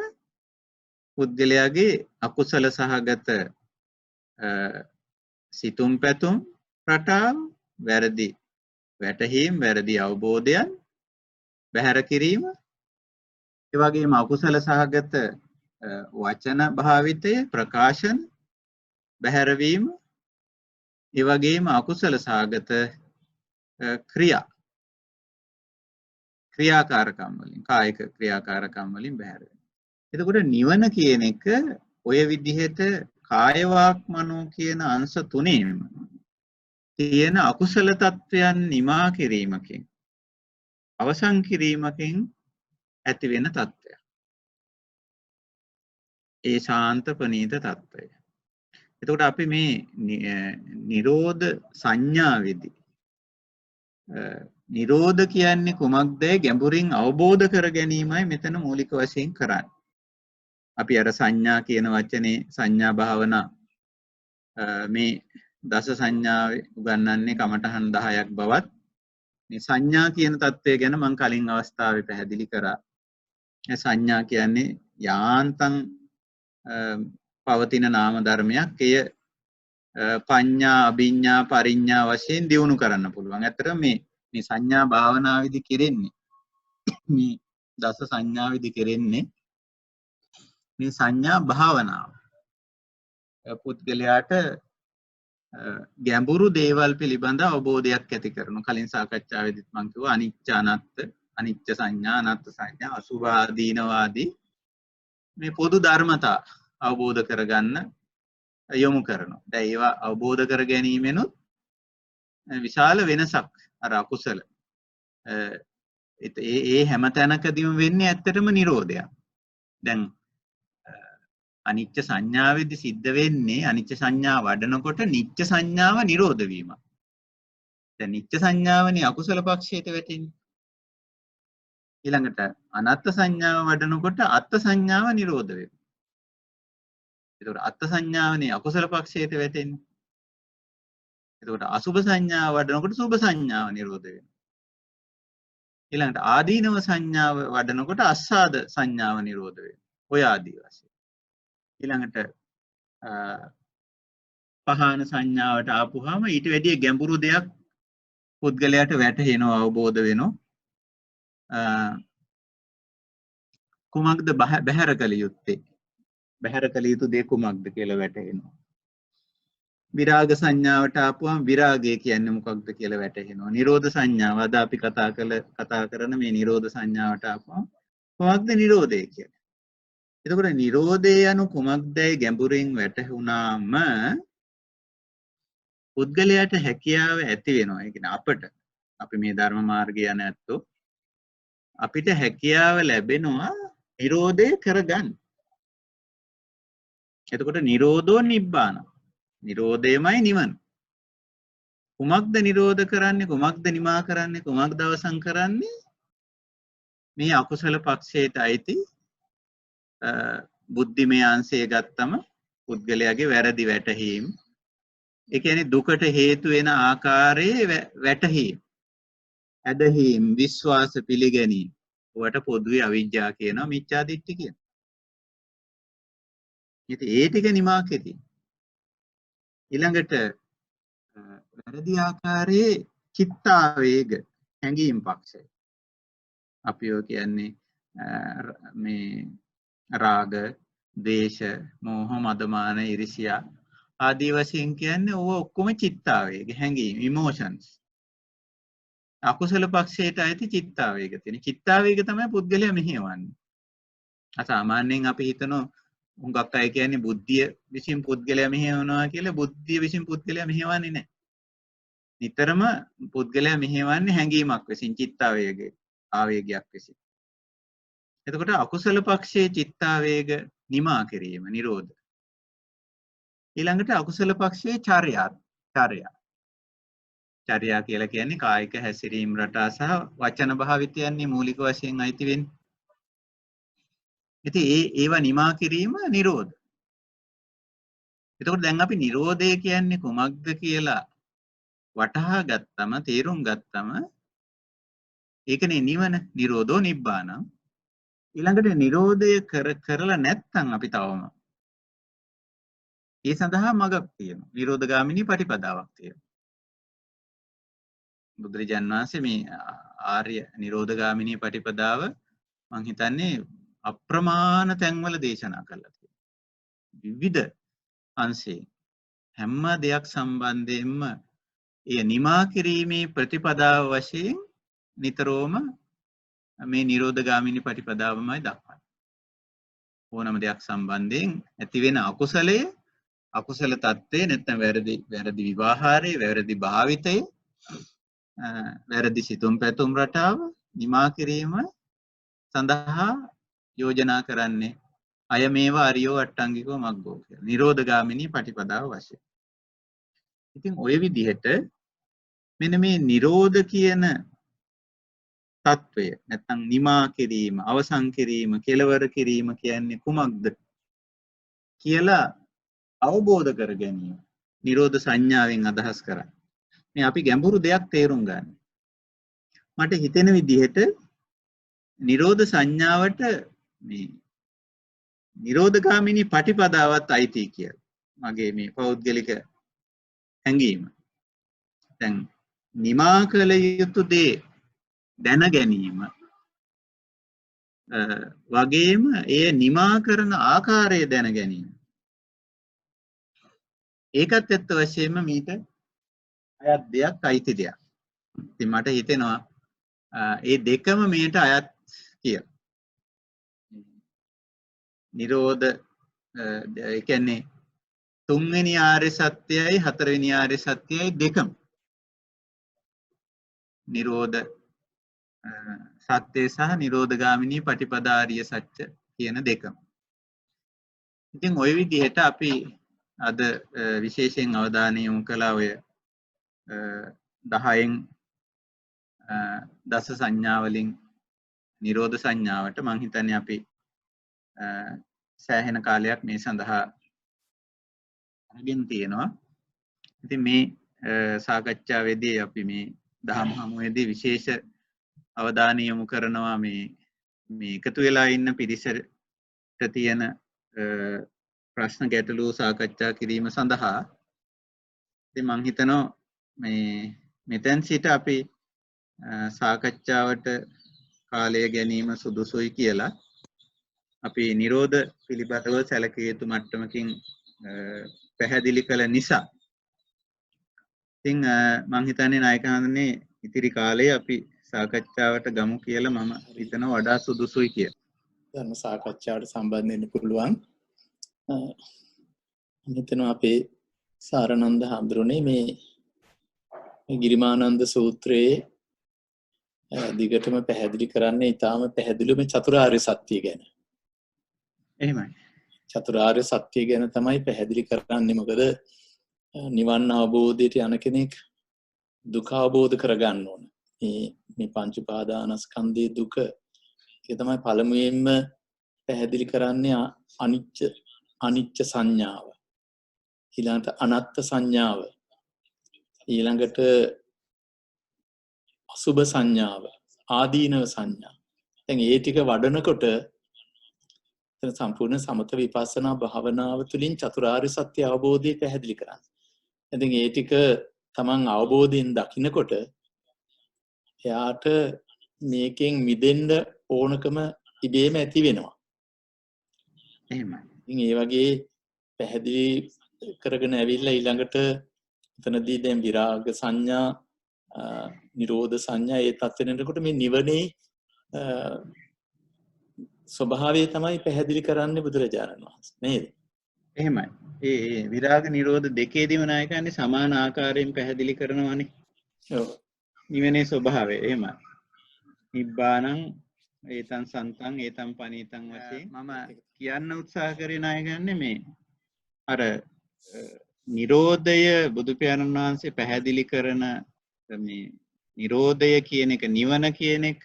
පුද්ගලයාගේ අකුසල සහගත සිතුම් පැතුම් රටාව වැරදි වැටහීම් වැරදි අවබෝධයන් බැහැර කිරීම ඒ වගේම අකුසල සහගත වචන භාවිතය ප්‍රකාශන බැහැරවීම ඒ වගේම අකුසල සහගත ක්‍රියාකාරකම් වලින් කායික ක්‍රියාකාරකම් වලින් බැහැර වෙනවා. එතකොට නිවන කියන එක ඔය විදිහට කාය වාක් මනෝ කියන අංශ තුනේම තියෙන අකුසල තත්වයන් නිමා කිරීමකින් අවසන් කිරීමකින් ඇති වෙන තත්වයක්. ඒ ශාන්ත ප්‍රණීත තත්වය. එතකොට අපි මේ නිරෝධ සංඥාවේදී නිරෝධ කියන්නේ කුමක්ද ගැඹුරින් අවබෝධ කර ගැනීමයි මෙතන මූලික වශයෙන් කරන්නේ. අපි අර සංඥා කියන වචනේ සංඥා භාවනා මේ දස සංඥාවේ උගන්වන්නේ කමඨහන් 10ක් බවත් මේ සංඥා කියන தත්වය ගැන මම කලින් අවස්ථාවේ පැහැදිලි කරා. ඒ සංඥා කියන්නේ යාන්තම් පවතින නාම ධර්මයක්. එය පඤ්ඤා අභිඤ්ඤා පරිඤ්ඤා වශයෙන් දියුණු කරන්න පුළුවන්. ඇත්තටම මේ සංඥා භාවනාවේදී කෙරෙන්නේ මේ දස සංඥාවේදී කෙරෙන්නේ මේ සංඥා භාවනාව. පුද්ගලයාට ගැඹුරු දේවල් පිළිබඳ අවබෝධයක් ඇති කරන. කලින් සාකච්ඡාවේදීත් මම කිව්වා අනිච්ච අනත්ත අනිච්ච සංඥා අනත්ත සංඥා අසුභාදීනවාදී මේ පොදු ධර්මතා අවබෝධ කරගන්න යොමු කරනවා. දැන් ඒවා අවබෝධ කර ගැනීමෙනුත් විශාල වෙනසක් අර අකුසල. ඒ හැම තැනකදීම වෙන්නේ ඇත්තටම නිරෝධයක්. දැන් අනිච්ච සංඥාවේදී සිද්ධ වෙන්නේ අනිච්ච සංඥාව වඩනකොට නිච්ච සංඥාව නිරෝධ වීම. දැන් නිච්ච සංඥාවනේ අකුසල පක්ෂයට වැටෙන්නේ. ඊළඟට අනත්ත් සංඥාව වඩනකොට අත්ත් සංඥාව නිරෝධ වෙනවා. එතකොට අත්ත් සංඥාවනේ අකුසල පක්ෂයට වැටෙන්නේ. එතකොට අසුභ සංඥාව වඩනකොට සුභ සංඥාව නිරෝධ වෙනවා. ඊළඟට ආදීනව සංඥාව වඩනකොට අස්සාද සංඥාව නිරෝධ වෙනවා. ඔය ආදී වශයෙන්. ඊළඟට පහාන සංඥාවට ආපුවාම ඊට වැඩිය ගැඹුරු දෙයක් පුද්ගලයාට වැටහෙනවා අවබෝධ වෙනවා. කුමක්ද බහැර කළ යුත්තේ? බහැර කළ යුතු දේ කුමක්ද කියලා වැටහෙනවා. විරාග සංඥාවට ආපුවම විරාගය කියන්නේ මොකක්ද කියලා වැටහෙනවා. නිරෝධ සංඥාව අද අපි කතා කරන මේ නිරෝධ සංඥාවට ආපුවම කොහොමද නිරෝධය කියන්නේ? එතකොට නිරෝධය යනු කුමක්දයි ගැඹුරින් වැටහුණාම පුද්ගලයාට හැකියාව ඇති වෙනවා. ඒ කියන්නේ අපි මේ ධර්ම මාර්ගය යන ඇත්තෝ අපිට හැකියාව ලැබෙනවා නිරෝධය කරගන්න. එතකොට නිරෝධෝ නිබ්බාන. නිරෝධයමයි නිවන. කුමක්ද නිරෝධ කරන්නේ? කුමක්ද නිමා කරන්නේ? කුමක්ද අවසන් කරන්නේ? මේ අකුසල පක්ෂයට අයිති බුද්ධිමය අංශය ගත්තම පුද්ගලයාගේ වැරදි වැටහීම්. ඒ කියන්නේ දුකට හේතු වෙන ආකාරයේ වැටහීම්. ඇදහිම්, විශ්වාස පිළිගැනීම. ඔවට පොදුවේ අවිජ්ජා කියනවා, මිච්ඡා දිට්ඨි කියනවා. ඉතින් ඒ ටික නිමා කෙරේ. ඊළඟට වැරදි ආකාරයේ චිත්තාවේග හැඟීම් පක්ෂය. අපි ඔය කියන්නේ මේ රාග, ද්වේෂ, මෝහ, මදමාන, ඊර්ෂ්‍යා ආදී වශයෙන් කියන්නේ ඕව ඔක්කොම චිත්තාවේග හැඟීම්, ඉමෝෂන්ස්. අකුසල පක්ෂයට අයිති චිත්තාවේග තියෙන. චිත්තාවේග තමයි පුද්ගලයා මෙහෙවන්නේ. සාමාන්‍යයෙන් අපි හිතනවා හුඟක් අය කියන්නේ බුද්ධිය විසින් පුද්ගලයා මෙහෙවනවා කියලා. බුද්ධිය විසින් පුද්ගලයා මෙහෙවන්නේ නැහැ. නිතරම පුද්ගලයා මෙහෙවන්නේ හැඟීමක් විසින්, ආවේගයක් විසින්. එතකොට අකුසල පක්ෂයේ චිත්තාවේග නිමා කිරීම නිරෝධ. ඊළඟට අකුසල පක්ෂයේ චර්යා කියලා කියන්නේ කායික හැසිරීම රටා සහ වචන භාවිතයන්නේ මූලික වශයෙන් අයිති වෙන්නේ. ඉතින් ඒවා නිමා කිරීම නිරෝධ. එතකොට දැන් අපි නිරෝධය කියන්නේ කුමක්ද කියලා වටහා ගත්තම, තේරුම් ගත්තම ඒකනේ නිවන, නිරෝධෝ නිබ්බාන. ඊළඟට නිරෝධය කරලා නැත්නම් අපි තවම ඒ සඳහා මගක් තියෙනවා. නිරෝධගාමිනී ප්‍රතිපදාවක් තියෙනවා. බුදුරජාන් වහන්සේ මේ ආර්ය නිරෝධගාමිනී ප්‍රතිපදාව මම හිතන්නේ අප්‍රමාණ තැන්වල දේශනා කළා තියෙනවා. විවිධ අංශයෙන් හැම දෙයක් සම්බන්ධයෙන්ම ඒ නිමා කිරීමේ ප්‍රතිපදාව වශයෙන් නිතරම මේ නිරෝධගාමිනී ප්‍රතිපදාවමයි දක්වන්නේ. ඕනම දෙයක් සම්බන්ධයෙන් ඇති වෙන අකුසලයේ, අකුසල තත්ත්වේ නැත්නම් වැරදි විවාහාරයේ, වැරදි භාවිතයේ, වැරදි සිතුම් පැතුම් රටාව නිමා කිරීම සඳහා යෝජනා කරන්නේ අය මේවා අරියෝ අට්ටංගිකෝ මග්ගෝ කියලා. නිරෝධගාමිනී ප්‍රතිපදාව වශයෙන්. ඉතින් ওই විදිහට මෙන්න මේ නිරෝධ කියන තත්වය නැත්නම් නිමා කිරීම, අවසන් කිරීම, කෙලවර කිරීම කියන්නේ කුමක්ද කියලා අවබෝධ කර ගැනීම. නිරෝධ සංඥාවෙන් අදහස් කරන්නේ. මේ අපි ගැඹුරු දෙයක් තේරුම් ගන්න. මට හිතෙන විදිහට නිරෝධ සංඥාවට මේ නිරෝධගාමිනී ප්‍රතිපදාවත් අයිති කියලා. මගේ මේ පෞද්ගලික හැඟීම. දැන් නිමා කළ යුතු දේ දැන ගැනීම වගේම ඒ නිමා කරන ආකාරය දැන ගැනීම. ඒකත් ඇත්ත වශයෙන්ම මීට අයත් දෙයක්, අයිති දෙයක්. ඉතින් මට හිතෙනවා ඒ දෙකම මේට අයත් කියලා. නිරෝධ ඒ කියන්නේ තුන්වෙනි ආර්ය සත්‍යයයි හතරවෙනි ආර්ය සත්‍යයයි දෙකම නිරෝධ සත්‍ය සහ නිරෝධගාමිනී පටිපදාාරිය සත්‍ය කියන දෙකම. ඉතින් ওই විදිහට අපි අද විශේෂයෙන් අවධානය යොමු කළා ඔය 10න් දස සංඥා වලින් නිරෝධ සංඥාවට මම හිතන්නේ අපි සෑහෙන කාලයක් මේ සඳහා අරගෙන තියෙනවා. ඉතින් මේ සාකච්ඡාවේදී අපි මේ දහම් හමුවේදී විශේෂ අවධානය යොමු කරනවා මේ එකතු වෙලා ඉන්න පිරිසට තියෙන ප්‍රශ්න ගැටලු සාකච්ඡා කිරීම සඳහා. ඉතින් මම හිතනවා මෙතෙන් සිට අපි සාකච්ඡාවට කාලය ගැනීම සුදුසුයි කියලා අපි නිරෝධ පිළිබඳව සැලකිය යුතු මට්ටමකින් පැහැදිලි කළ නිසා. ඉතින් මම හිතන්නේ නායක හඳුනේ ඉතිරි කාලේ අපි සාකච්ඡාවට ගමු කියලා මම හිතනවා වඩා සුදුසුයි කියලා. ධර්ම සාකච්ඡාවට සම්බන්ධ වෙන්න පුළුවන්. මම හිතනවා අපේ සාරානන්ද හඳුරන්නේ මේ ගිරිමානන්ද සූත්‍රයේ දිගටම පැහැදිලි කරන්නේ ඊටාම පැහැදිලිවම චතුරාර්ය සත්‍ය ගැන. එහෙමයි. චතුරාර්ය සත්‍ය ගැන තමයි පැහැදිලි කරන්නේ. මොකද නිවන් අවබෝධයට යන කෙනෙක් දුක අවබෝධ කරගන්න ඕන. මේ පංච උපාදානස්කන්ධයේ දුක ඒක තමයි පළමුවෙන්ම පැහැදිලි කරන්නේ අනිච්ච සංඥාව. ඊළඟට අනත්ත් සංඥාව. ඊළඟට අසුභ සංඥාව, ආදීනව සංඥා. දැන් ඒ ටික වඩනකොට එතන සම්පූර්ණ සමත විපස්සනා භාවනාව තුළින් චතුරාර්ය සත්‍ය අවබෝධය පැහැදිලි කරන්නේ. ඉතින් ඒ ටික තමන් අවබෝධයෙන් දකිනකොට එයාට මේකෙන් මිදෙන්න ඕනකම ඉබේම ඇති වෙනවා. එහෙමයි. ඉතින් ඒ වගේ පැහැදිලි කරගෙන ඇවිල්ලා ඊළඟට එතනදී දැන් විරාග සංඥා නිරෝධ සංඥා ඒ තත්ත්වෙනකොට මේ නිවනේ ස්වභාවය තමයි පැහැදිලි කරන්නේ බුදුරජාණන් වහන්සේ නේද? එහෙමයි. ඒ විරාග නිරෝධ දෙකේදීම නායකයන්ගේ සමාන ආකාරයෙන් පැහැදිලි කරනවානේ. ඔව්. නිවනේ ස්වභාවය එහෙමයි. නිබ්බානං ඒතං සන්තං ඒතං පනීතං වශයෙන් මම කියන්න උත්සාහ කරේ නායකයන්ගේ මේ අර නිරෝධය බුදු පියාණන් වහන්සේ පැහැදිලි කරන මේ නිරෝධය කියන එක නිවන කියන එක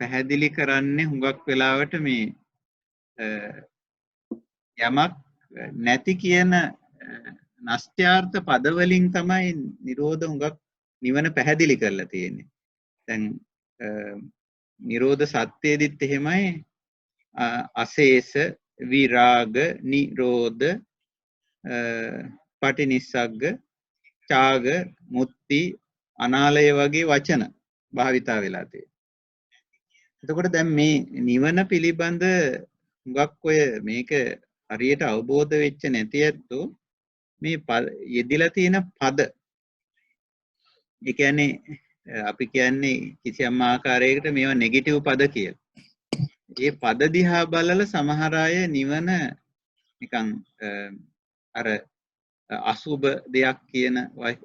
පැහැදිලි කරන්නේ හුඟක් වෙලාවට මේ යමක් නැති කියන නස්ත්‍යාර්ථ පදවලින් තමයි නිරෝධ හුඟක් නිවන පැහැදිලි කරලා තියෙන්නේ. දැන් නිරෝධ සත්‍යයේදීත් එහෙමයි අශේෂ විරාග නිරෝධ පටිනිස්සග්ග චාග මුත්ති අනාලය වගේ වචන භාවිතා වෙලා තියෙනවා. එතකොට දැන් මේ නිවන පිළිබඳ හුඟක් ඔය මේක හරියට අවබෝධ වෙච්ච නැති ඇත්තෝ මේ යෙදිලා තියෙන පද ඒ කියන්නේ අපි කියන්නේ කිසියම් ආකාරයකට මේවා නෙගටිව් පද කියලා. ඒ පද දිහා බලලා සමහර අය නිවන නිකන් අර අසුබ දෙයක් කියන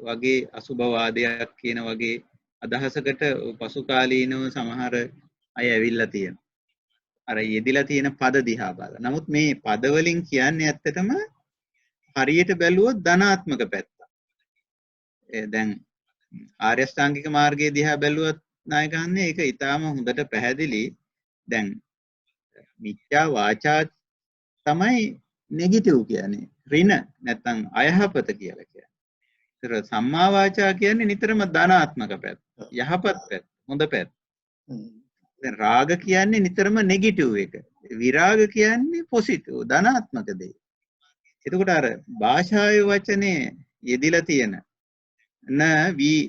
වගේ අසුබවාදයක් කියන වගේ අදහසකට පසු කාලීනව සමහර අය ඇවිල්ලා තියෙනවා. අර යෙදිලා තියෙන පද දිහා බලලා. නමුත් මේ පද වලින් කියන්නේ ඇත්තටම හරියට බැලුවොත් ධනාත්මක පැත්ත. දැන් ආර්ය අෂ්ටාංගික මාර්ගයේ දිහා බැලුවොත් නායකයන්ගේ ඒක ඊටාම හොඳට පැහැදිලි. දැන් මිත්‍යා වාචා තමයි නෙගටිව් කියන්නේ. ඍණ නැත්නම් අයහපත කියලා කියන්නේ. ඒතර සම්මා වාචා කියන්නේ නිතරම ධනාත්මක පැත්ත. යහපත් පැත්ත, හොඳ පැත්ත. දැන් රාග කියන්නේ නිතරම නෙගටිව් එක. විරාග කියන්නේ පොසිටිව්, ධනාත්මක දේ. එතකොට අර භාෂාවේ වචනේ යෙදිලා තියෙන න වී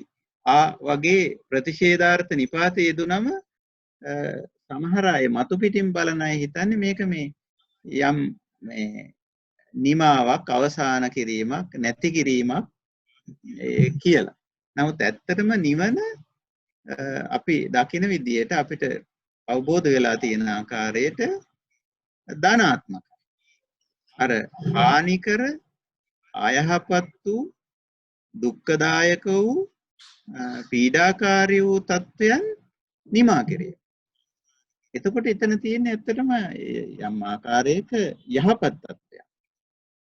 ආ වගේ ප්‍රතිෂේධාර්ථ නිපාත යෙදුනම සමහර අය මතු පිටින් බලන අය හිතන්නේ මේක මේ යම් මේ නිමාවක් අවසාන කිරීමක් නැති කිරීමක් කියලා. නමුත් ඇත්තටම නිවන අපි දකින විදිහට අපිට අවබෝධ වෙලා තියෙන ආකාරයට ධනාත්මක. අර හානිකර අයහපත් වූ දුක්ඛදායක වූ පීඩාකාරී වූ තත්වයන් නිමා කිරීම. එතකොට එතන තියෙන්නේ ඇත්තටම යම් ආකාරයක යහපත් තත්ත්වයක්.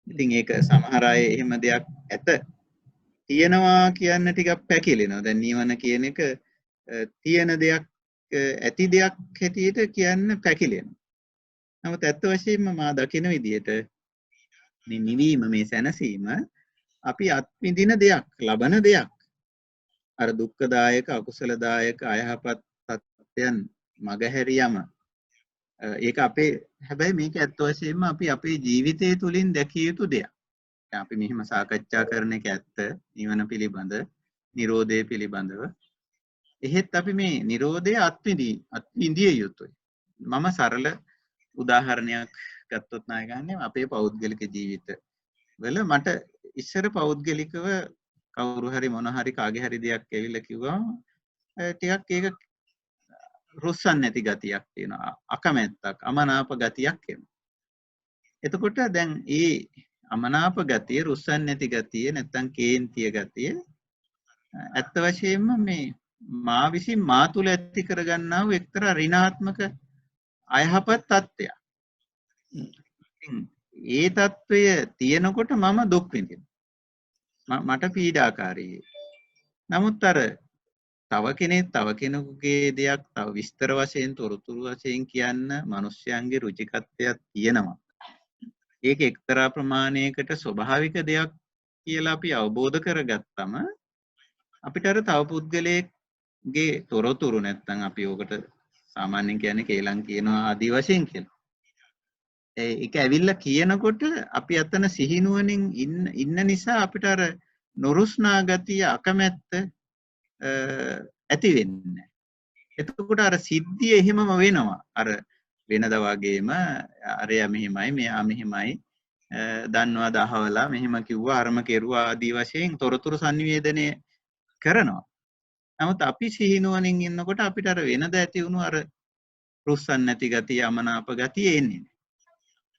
ඉතින් ඒක සමහර අය එහෙම දෙයක් ඇත තියෙනවා කියන්න ටිකක් පැකිලෙනවා. දැන් නිවන කියන එක තියෙන දෙයක් ඇති දෙයක් හැටියට කියන්න පැකිලෙනවා. නමුත් ඇත්ත වශයෙන්ම මා දකින විදිහට මේ නිවීම මේ සැනසීම අපි අත්විඳින දෙයක්, ලබන දෙයක්. අර දුක්ඛදායක, අකුසලදායක අයහපත් තත්ත්වයන් මගහැරියම ඒක අපේ හැබැයි මේක ඇත්ත වශයෙන්ම අපි අපේ ජීවිතය තුළින් දැකිය යුතු දෙයක්. අපි මෙහිම සාකච්ඡා කරන එක ඇත්ත නිවන පිළිබඳ, නිරෝධය පිළිබඳව. එහෙත් අපි මේ නිරෝධය අත්විඳිය යුතුයි. මම සරල උදාහරණයක් ගත්තොත් නායකයන්ගේ අපේ පෞද්ගලික ජීවිත වල මට ඉස්සර පෞද්ගලිකව කවුරු හරි මොන හරි කාගේ හරි දෙයක් ඇවිල්ලා කිව්වම ටිකක් ඒක රුස්සන් නැති ගතියක් තියෙනවා. අකමැත්තක්, අමනාප ගතියක් එනවා. එතකොට දැන් ඒ අමනාප ගතිය, රුස්සන් නැති ගතිය, නැත්තම් කේන්තිය ගතිය ඇත්ත වශයෙන්ම මේ මා විසින් මා තුළ ඇති කරගන්නා වූ එක්තරා ඍණාත්මක අයහපත් තත්ත්වයක්. ඒ තත්ත්වය තියෙනකොට මම දුක් විඳිනවා. මට පීඩාකාරී. නමුත් අර තව කෙනෙකුගේ දෙයක් තව විස්තර වශයෙන් තොරතුරු වශයෙන් කියන්න මිනිස්යන්ගේ රුචිකත්වයක් තියෙනවා. ඒක එක්තරා ප්‍රමාණයකට ස්වභාවික දෙයක් කියලා අපි අවබෝධ කරගත්තම අපිට අර තව පුද්ගලයෙක්ගේ තොරතුරු නැත්තම් අපි ඔකට සාමාන්‍යයෙන් කියන්නේ කේලම් කියනවා ආදි වශයෙන් කියලා. ඒක ඇවිල්ලා කියනකොට අපි අතන සිහිනුවණින් ඉන්න නිසා අපිට අර නුරුස්නා ගතිය, අකමැත්ත ඇති වෙන්නේ. එතකොට අර සිද්ධිය එහෙමම වෙනවා. අර වෙනද වගේම අරයා මෙහෙමයි, මෙයා මෙහෙමයි, දන්නවද අහවලා මෙහෙම කිව්වා, අරම කෙරුවා ආදී වශයෙන් තොරතුරු sannivedanaya කරනවා. නමුත් අපි සිහිනුවණින් ඉන්නකොට අපිට අර වෙනද ඇති වුණු අර රුස්සන් නැති ගතිය, අමනාප ගතිය එන්නේ නැහැ.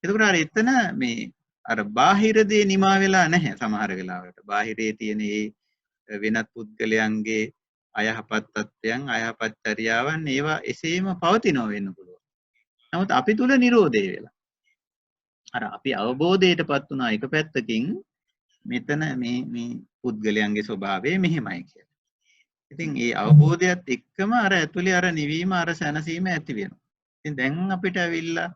එතකොට අර එතන මේ අර බාහිර දේ නිමා වෙලා නැහැ සමහර වෙලාවට. බාහිරේ තියෙන ඒ වෙනත් පුද්ගලයන්ගේ අයහපත් තත්ත්වයන්, අයහපත් චර්යාවන් ඒවා එසේම පවතිනව වෙන්න පුළුවන්. නමුත් අපි තුල නිරෝධය වෙලා. අර අපි අවබෝධයටපත් වුණා එක පැත්තකින් මෙතන මේ පුද්ගලයන්ගේ ස්වභාවය මෙහෙමයි කියලා. ඉතින් ඒ අවබෝධයත් එක්කම අර ඇතුලේ අර නිවීම, අර සැනසීම ඇති වෙනවා. ඉතින් දැන් අපිට ඇවිල්ලා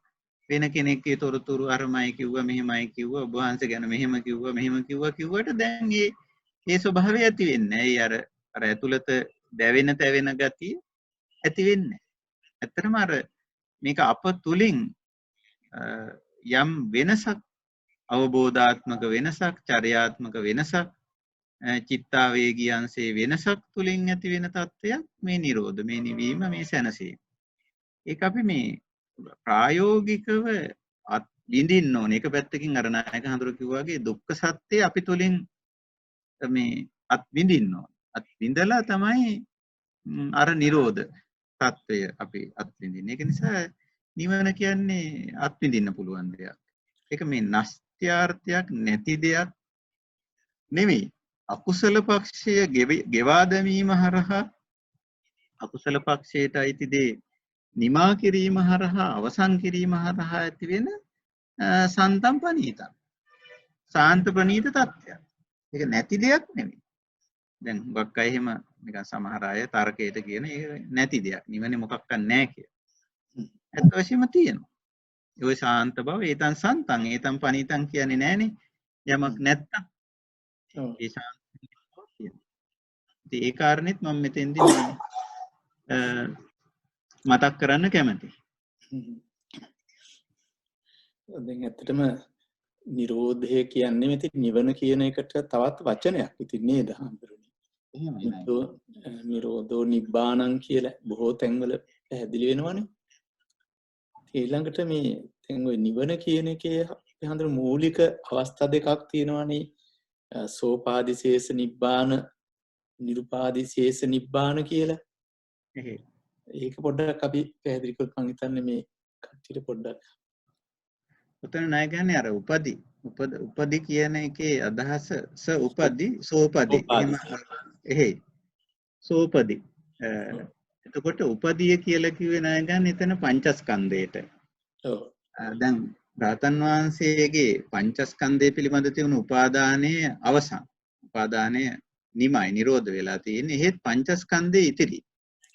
වෙන කෙනෙක්ගේ තොරතුරු අරමයි කිව්වා, මෙහෙමයි කිව්වා, ඔබ වහන්සේ ගැන මෙහෙම කිව්වා, මෙහෙම කිව්වට දැන් ඒ ස්වභාවය ඇති වෙන්නේ නැහැ. අර ඇතුළත දැවෙන තැවෙන ගතිය ඇති වෙන්නේ නැහැ. ඇත්තටම අර මේක අප තුලින් යම් වෙනසක්, අවබෝධාත්මක වෙනසක්, චර්යාත්මක වෙනසක්, චිත්තාවේගියන්සේ වෙනසක් තුලින් ඇති වෙන තත්ත්වයක් මේ නිරෝධ, මේ නිවීම, මේ සැනසීම. ඒක අපි මේ ප්‍රායෝගිකව විඳින්න ඕනේ. එක පැත්තකින් අර නායක හඳුර කිව්වා වගේ දුක්ඛ සත්‍ය අපි තුලින් මේ විඳින්න ඕනේ. විඳලා තමයි අර නිරෝධ තත්ත්වය අපි අත්විඳින්නේ. ඒක නිසා නිවන කියන්නේ අත්විඳින්න පුළුවන් දෙයක්. ඒක මේ නස්ත්‍යාර්ථයක් නැති දෙයක් නෙමෙයි. අකුසල පක්ෂය ගෙවා දැමීම හරහා අකුසල පක්ෂයට අයිති දේ නිමා කිරීම හරහා, අවසන් කිරීම හරහා ඇති වෙන සන්තම් ප්‍රණීතම්, සාන්ත ප්‍රණීත තත්ත්වයක්. ඒක නැති දෙයක් නෙමෙයි. දැන් හුඟක් අය එහෙම නිකන් සමහර අය තර්කයට කියන ඒක නැති දෙයක්. නිවනේ මොකක්වත් නැහැ කියලා. ඇත්ත වශයෙන්ම තියෙනවා. ඒ ශාන්ත බව, ඒතන් සන්තං, ඒතන් ප්‍රණීතං කියන්නේ නැහනේ. යමක් නැත්තම්. ඒ ශාන්ත බව කියනවා. ඉතින් ඒ කාරණෙත් මම මෙතෙන්දී මතක් කරන්න කැමතියි. දැන් ඇත්තටම නිරෝධය කියන්නේ මෙතන නිවන කියන එකට තවත් වචනයක් ඉතින් නේද හඳුරන්නේ. එහෙමයි. නිරෝධෝ නිබ්බාණං කියලා බොහෝ තැන්වල පැහැදිලි වෙනවනේ. ඊළඟට මේ දැන් ওই නිවන කියන එකේ හඳුර මූලික අවස්ථා දෙකක් තියෙනවානේ. සෝපාදිශේෂ නිබ්බාන, නිරුපාදිශේෂ නිබ්බාන කියලා. ඒක පොඩ්ඩක් අපි පැහැදිලි කරත් මං හිතන්නේ මේ කට්ටියට පොඩ්ඩක්. උතන ණය ගන්නේ අර උපදි කියන එකේ අදහස උපදි සෝපදි එහෙම එහෙයි. සෝපදි. එතකොට උපදිය කියලා කිව්වේ නෑ ගන්න එතන පංචස්කන්ධයට. ඔව්. දැන් රාතන් වහන්සේගේ පංචස්කන්ධය පිළිබඳ තියුණු උපාදානයේ අවසන්. උපාදානය නිමයි නිරෝධ වෙලා තියෙන්නේ. එහෙත් පංචස්කන්ධේ ඉතිරි.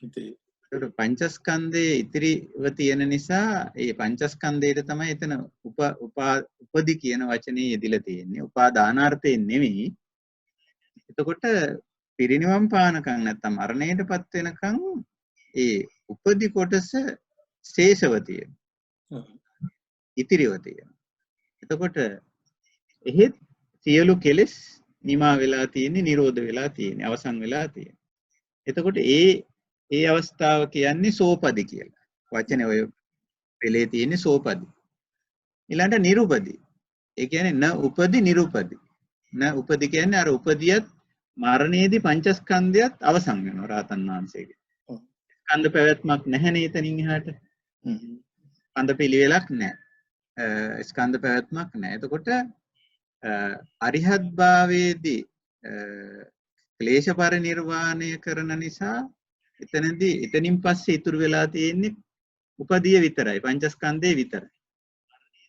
ඉතින් ඒකට පංචස්කන්ධයේ ඉතිරිව තියෙන නිසා ඒ පංචස්කන්ධයට තමයි එතන උපදි කියන වචනේ යෙදিলা තියෙන්නේ. උපාදානාර්ථයෙන් නෙවෙයි. එතකොට පිරිනිවන් පානකම් නැත්තම් මරණයටපත් වෙනකම් ඒ උපදි කොටස ශේෂව තියෙනවා. ඉතිරිව තියෙනවා. එතකොට එහෙත් සියලු කෙලෙස් නිමා වෙලා තියෙන්නේ, නිරෝධ වෙලා තියෙන්නේ, අවසන් වෙලා තියෙන්නේ. එතකොට ඒ අවස්ථාව කියන්නේ සෝපදි කියලා. වචනේ ඔය පෙළේ තියෙන්නේ සෝපදි. ඊළඟට නිරුපදි. ඒ කියන්නේ න උපදි නිරුපදි. න උපදි කියන්නේ අර උපදියත් මරණයේදී පංචස්කන්ධයත් අවසන් වෙනවා රාතන් වහන්සේගේ. ස්කන්ධ පැවැත්මක් නැහැ නේ එතනින් එහාට. ස්කන්ධ පිළිවෙලක් නැහැ. ස්කන්ධ පැවැත්මක් නැහැ. එතකොට අරිහත් භාවයේදී ක්ලේශ පරිනිර්වාණය කරන නිසා එතනින් පස්සේ ඉතුරු වෙලා තියෙන්නේ උපදිය විතරයි, පංචස්කන්ධය විතරයි.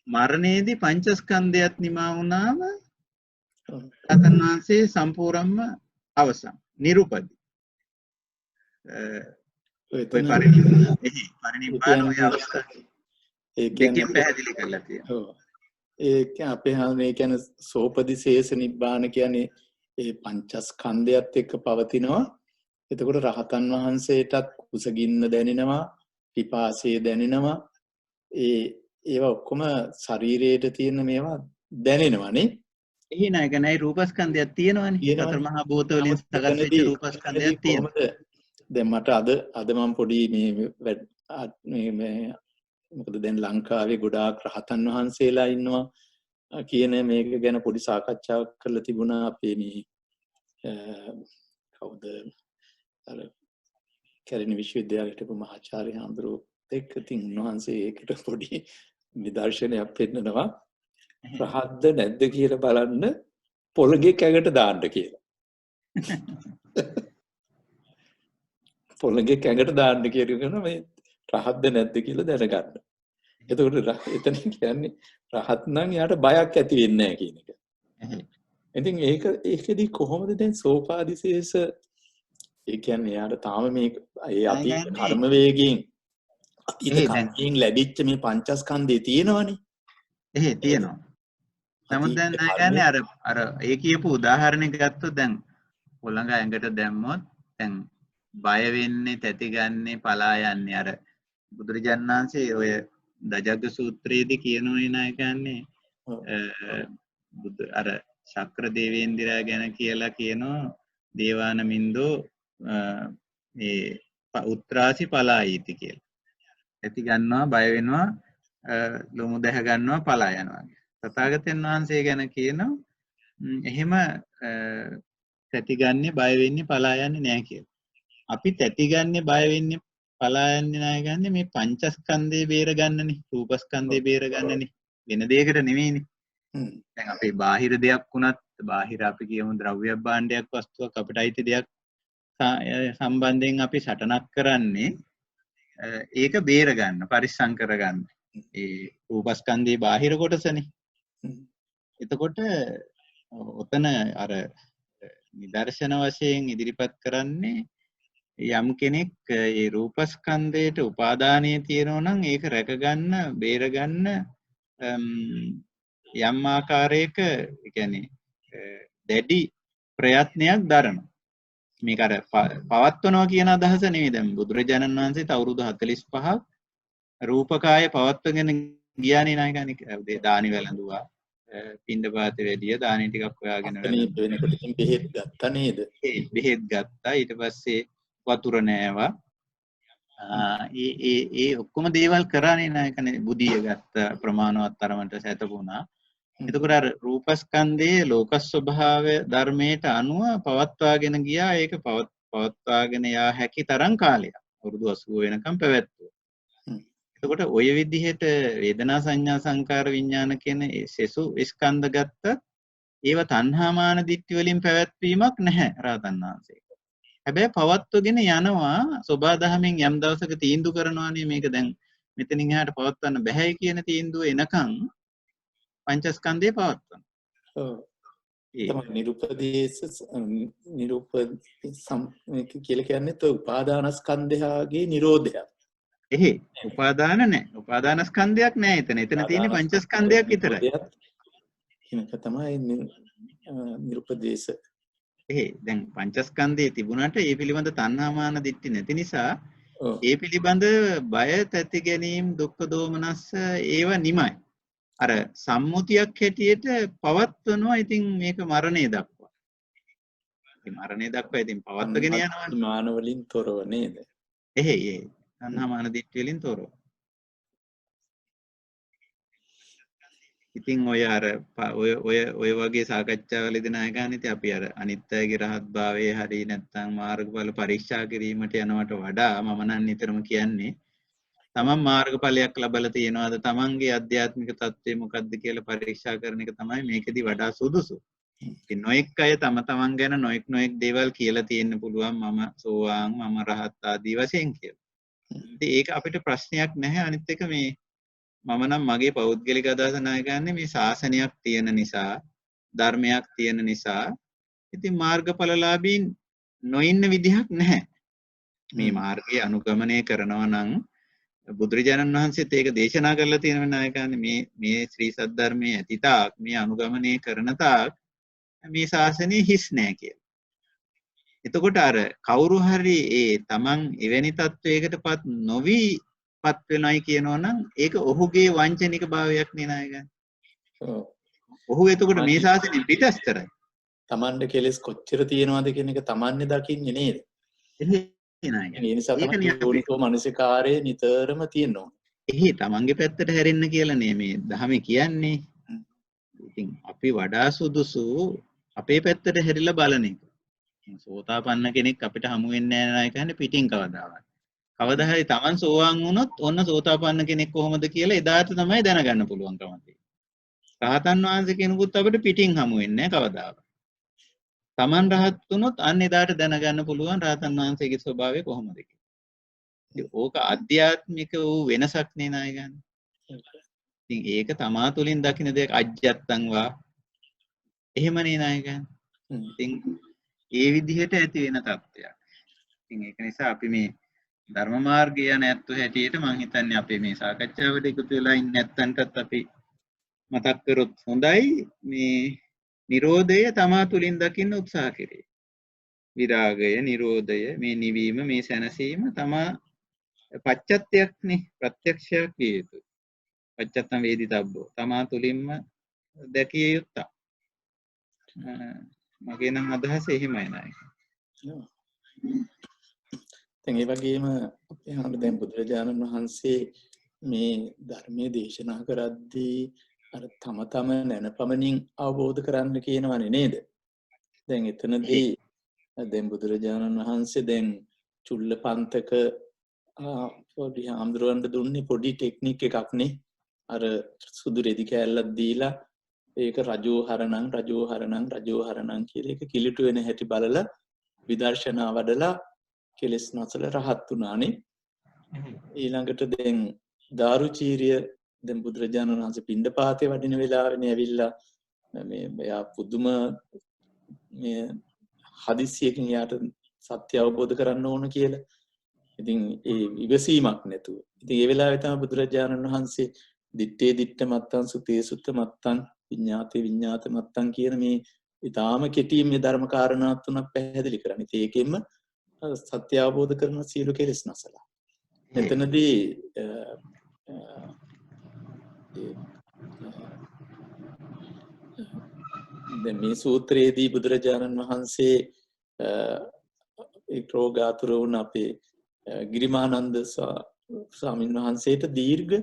මරණයේදී පංචස්කන්ධයත් නිමා වුණාම රහතන් වහන්සේ සම්පූර්ණයෙන්ම අවසන්, නිරුපදි. ඔය පරිනිර්වාණ ඔය අවස්ථාව ඒකෙන් පැහැදිලි කරලා තියෙනවා. ඔව්. ඒක අපේ මේ කියන්නේ සෝපදිශේෂ නිබ්බාන කියන්නේ ඒ පංචස්කන්ධයත් එක්ක පවතිනවා. එතකොට රහතන් වහන්සේටත් කුසගින්න දැනෙනවා, පිපාසය දැනෙනවා. ඒවා ඔක්කොම ශරීරයට තියෙන මේවා දැනෙනවානේ. එහි නෑ නෑ රූපස්කන්ධයක් තියෙනවානේ. සතර මහා භූත වලින් සකස් වෙච්ච රූපස්කන්ධයක් තියෙනවා. දැන් මට අද මම පොඩි මේ මොකද දැන් ලංකාවේ ගොඩාක් රහතන් වහන්සේලා ඉන්නවා කියන මේක ගැන පොඩි සාකච්ඡාවක් කරලා තිබුණා අපේ මේ කවුද අර කැලණි විශ්වවිද්‍යාලයට හිටපු මහාචාර්ය හඳුරෝ එක්ක තින් උන්වහන්සේ ඒකට පොඩි නිදර්ශනයක් පෙන්නනවා රහත්ද නැද්ද කියලා බලන්න පොළගේ කැඟට දාන්න කියලා. පොළගේ කැඟට දාන්න කියන මේ රහත්ද නැද්ද කියලා දැනගන්න. එතකොට එතන කියන්නේ රහත් නම් යාට බයක් ඇති වෙන්නේ නැහැ කියන එක. ඉතින් ඒකෙදි කොහොමද දැන් සෝපාදිශේෂ ඒ කියන්නේ යාට තාම මේ ඒ අතීත කර්ම වේගයෙන් අතීත කර්මයෙන් ලැබිච්ච මේ පංචස්කන්ධය තියෙනවනේ. එහෙ තියෙනවා. නමුත් දැන් කියන්නේ අර ඒ කියපු උදාහරණයක් ගත්තොත් දැන් පොළඟ ඇඟට දැම්මොත් දැන් බය වෙන්නේ, තැතිගන්නේ, පලා යන්නේ. අර බුදුරජාණන් වහන්සේ ඔය දජග්ග සූත්‍රයේදී කියනවා නේ කියන්නේ අර ශක්‍ර දේවේන්ද්‍රයා ගැන කියලා කියනවා දේවානමින්දෝ මේ උත්‍රාසි පලායිති කියලා. ඇති ගන්නවා, බය වෙනවා, ලොමු දැහ ගන්නවා, පලා යනවා. තථාගතයන් වහන්සේ ගැන කියනවා එහෙම තැතිගන්නේ, බය වෙන්නේ, පලා යන්නේ නැහැ කියලා. අපි තැතිගන්නේ, බය වෙන්නේ, පලා යන්නේ නැහැ ගන්නේ මේ පංචස්කන්ධේ බේර ගන්නනේ, රූපස්කන්ධේ බේර ගන්නනේ. වෙන දෙයකට නෙවෙයිනේ. දැන් අපේ බාහිර දෙයක් වුණත්, බාහිර අපි කියමු ද්‍රව්‍ය භාණ්ඩයක්, වස්තුවක් අපිට අයිති දෙයක් සම්බන්ධයෙන් අපි සටනක් කරන්නේ ඒක බේර ගන්න, පරිස්සම් කර ගන්න. ඒ රූපස්කන්ධේ බාහිර කොටසනේ. එතකොට ඔතන අර නිදර්ශන වශයෙන් ඉදිරිපත් කරන්නේ යම් කෙනෙක් ඒ රූපස්කන්ධයට උපාදානය තියෙනවා නම් ඒක රැකගන්න, බේරගන්න යම් ආකාරයක කියන්නේ දැඩි ප්‍රයත්නයක් දරනවා. මේක අර පවත්වනවා කියන අදහස නෙවෙයි. දැන් බුදුරජාණන් වහන්සේත් අවුරුදු 45ක් රූපකාය පවත්වගෙන ගියානේ නායකනේ. දානි වැළඳුවා, පින්ඩපාතේ වැඩිය, දානි ටිකක් හොයාගෙන වෙනකොට ඉතින් බෙහෙත් ගත්තා නේද? බෙහෙත් ගත්තා. ඊට පස්සේ වතුර නෑවා. ඒ ඔක්කොම දේවල් කරානේ නායකනේ. බුදිය ගත්ත ප්‍රමාණවත් තරමට සැතපුණා. එතකොට අර රූපස්කන්ධයේ ලෝක ස්වභාවය ධර්මයට අනුව පවත්වාගෙන ගියා. ඒක පවත්වාගෙන යා හැකි තරම් කාලයක් අවුරුදු 80 වෙනකම් පැවැත්තුවා. එතකොට ඔය විදිහට වේදනා සංඥා සංකාර විඥාන කියන සෙසු ස්කන්ධ ගත්තත් ඒව තණ්හාමාන දිට්ඨි වලින් පැවැත්වීමක් නැහැ රහතන් වහන්සේ. හැබැයි පවත්වගෙන යනවා සෝබාදහමෙන් යම් දවසක තීන්දුව කරනවානේ මේක දැන් මෙතනින් එහාට පවත්වන්න බැහැයි කියන තීන්දුව එනකන් පංචස්කන්ධය පවත්වනවා. ඔව්. තමයි නිරුපදේශ කියලා කියන්නේ උපාදානස්කන්ධයගේ නිරෝධය. එහේ උපාදාන නැහැ. උපාදානස්කන්ධයක් නැහැ එතන. එතන තියෙන්නේ පංචස්කන්ධයක් විතරයි. එහෙනම් තමයි නිරුපදේශ. එහේ දැන් පංචස්කන්ධයේ තිබුණාට ඒ පිළිබඳ තණ්හාමාන දිට්ඨි නැති නිසා ඒ පිළිබඳ බය තැති ගැනීම දුක්ඛ දෝමනස්ස ඒව නිමයි. අර සම්මුතියක් හැටියට පවත්වනවා. ඉතින් මේක මරණය දක්වා. ඉතින් මරණය දක්වා ඉතින් පවත්වගෙන යනවා. මාන වලින් තොරව නේද? එහේ තණ්හාමාන දිට්ඨි වලින් තොරව. ඉතින් ඔය අර ඔය වගේ සාකච්ඡාවලදී නායකයන් ඉතින් අපි අර අනිත්‍යයේ රහත් භාවයේ හරි නැත්නම් මාර්ගඵල පරීක්ෂා කිරීමට යනවට වඩා මම නම් නිතරම කියන්නේ තමන් මාර්ගඵලයක් ලබලා තියෙනවාද තමන්ගේ අධ්‍යාත්මික தත්ත්වය මොකක්ද කියලා පරීක්ෂා කරන එක තමයි මේකෙදි වඩා සුදුසු. ඉතින් නොඑක් අය තම තමන් ගැන නොඑක් දේවල් කියලා තියෙන්න පුළුවන් මම සෝවාන් මම රහත් ආදී වශයෙන් කියලා. ඉතින් ඒක අපිට ප්‍රශ්නයක් නැහැ. අනිත් එක මේ මම නම් මගේ පෞද්ගලික අදහස නායකයන්නේ මේ ශාසනයක් තියෙන නිසා ධර්මයක් තියෙන නිසා ඉතින් මාර්ගඵලලාභීන් නොඉන්න විදිහක් නැහැ. මේ මාර්ගය අනුගමනය කරනවා නම් බුදුරජාණන් වහන්සේත් ඒක දේශනා කරලා තියෙන නායකයන්නේ මේ ශ්‍රී සද්ධර්මයේ ඇති තාක් මේ අනුගමනය කරන තාක් මේ ශාසනය හිස් නැහැ කියලා. එතකොට අර කවුරු හරි ඒ තමන් එවැනි තත්වයකටපත් නොවි පත් වෙනයි කියනවා නම් ඒක ඔහුගේ වංචනික භාවයක් නේ නායකයන්. ඔහු එතකොට මේ ශාසනයෙන් පිටස්තරයි. තමන්ට කෙලස් කොච්චර තියෙනවද කියන එක තමන්නේ දකින්නේ නේද? එහෙයි නායකයන්. ඒ නිසා තමයි යෝනිසෝ මනසිකාරය නිතරම තියෙනවා. එහේ තමන්ගේ පැත්තට හැරෙන්න කියලා නේ මේ ධහමේ කියන්නේ. ඉතින් අපි වඩා සුදුසු අපේ පැත්තට හැරිලා බලන එක. සෝතාපන්න කෙනෙක් අපිට හමු වෙන්නේ නැහැ නායකයන් පිටින් කවදාවත්. කවදා හරි Taman සෝවාන් වුණොත් ඔන්න සෝතාපන්න කෙනෙක් කොහොමද කියලා එදාට තමයි දැනගන්න පුළුවන්කම තියෙන්නේ. රහතන් වහන්සේ කෙනෙකුත් අපිට පිටින් හමු වෙන්නේ නැහැ කවදාවත්. Taman රහත් වුණොත් අන්න එදාට දැනගන්න පුළුවන් රහතන් වහන්සේගේ ස්වභාවය කොහොමද කියලා. ඉතින් ඕක ආධ්‍යාත්මික වූ වෙනසක් නේ නායකයන්. ඉතින් ඒක තමා තුළින් දකින්න දෙයක් අජ්ජත්තං වා එහෙමනේ නායකයන්. ඉතින් ඒ විදිහට ඇති වෙන තත්ත්වයක්. ඉතින් ඒක නිසා අපි මේ ධර්ම මාර්ගය නැත්තු හැටියට මම හිතන්නේ අපේ මේ සාකච්ඡාවට එකතු වෙලා ඉන්න නැත්තන්ටත් අපි මතක් කරොත් හොඳයි මේ නිරෝධය තමා තුළින් දකින්න උත්සාහ කරේ. විරාගය, නිරෝධය, මේ නිවීම, මේ සැනසීම තමා පච්චත්තයක්නේ ප්‍රත්‍යක්ෂයක් විය යුතුයි. පච්චත්තම් වේදිතබ්බෝ තමා තුළින්ම දැකිය යුත්තක්. මගේ නම් අදහස එහෙමයි නායක. දැන් ඒ වගේම අපේ හාමුදුරුවෝ දැන් බුදුරජාණන් වහන්සේ මේ ධර්මයේ දේශනා කරද්දී අර තම නැනපමණින් අවබෝධ කරන්න කියනවනේ නේද? දැන් එතනදී දැන් බුදුරජාණන් වහන්සේ දැන් චුල්ලපන්තක පොඩි හාමුදුරුවන්ට දුන්නේ පොඩි ටෙක්නික් එකක් නේ. අර සුදු රෙදි කෑල්ලක් දීලා ඒක රජෝ හරණං කියලා ඒක කිලිටු වෙන හැටි බලලා විදර්ශනා වඩලා කෙලස් නැසල රහත් වුණානේ. ඊළඟට දැන් දාරුචීරිය දැන් බුදුරජාණන් වහන්සේ පිණ්ඩපාතේ වඩින වෙලාවෙනේ ඇවිල්ලා මේ එයා පුදුම මේ හදිස්සියකින් යාට සත්‍ය අවබෝධ කරන්න ඕන කියලා. ඉතින් ඒ ඉවසීමක් නැතුව. ඉතින් ඒ වෙලාවේ තමයි බුදුරජාණන් වහන්සේ දිත්තේ දිත්ත මත්තං සුතේ සුත්ත මත්තං විඤ්ඤාතේ විඤ්ඤාත මත්තං කියන මේ ඊටාම කෙටියෙන් මේ ධර්ම කාරණා තුනක් පැහැදිලි කරන්නේ. ඒකෙන්ම සත්‍ය අවබෝධ කරන සියලු කෙලෙස් නැසලා. එතනදී දැන් මේ සූත්‍රයේදී බුදුරජාණන් වහන්සේ ඒ රෝගාතුර වුණ අපේ ගිරිමානන්ද ස්වාමීන් වහන්සේට දීර්ඝ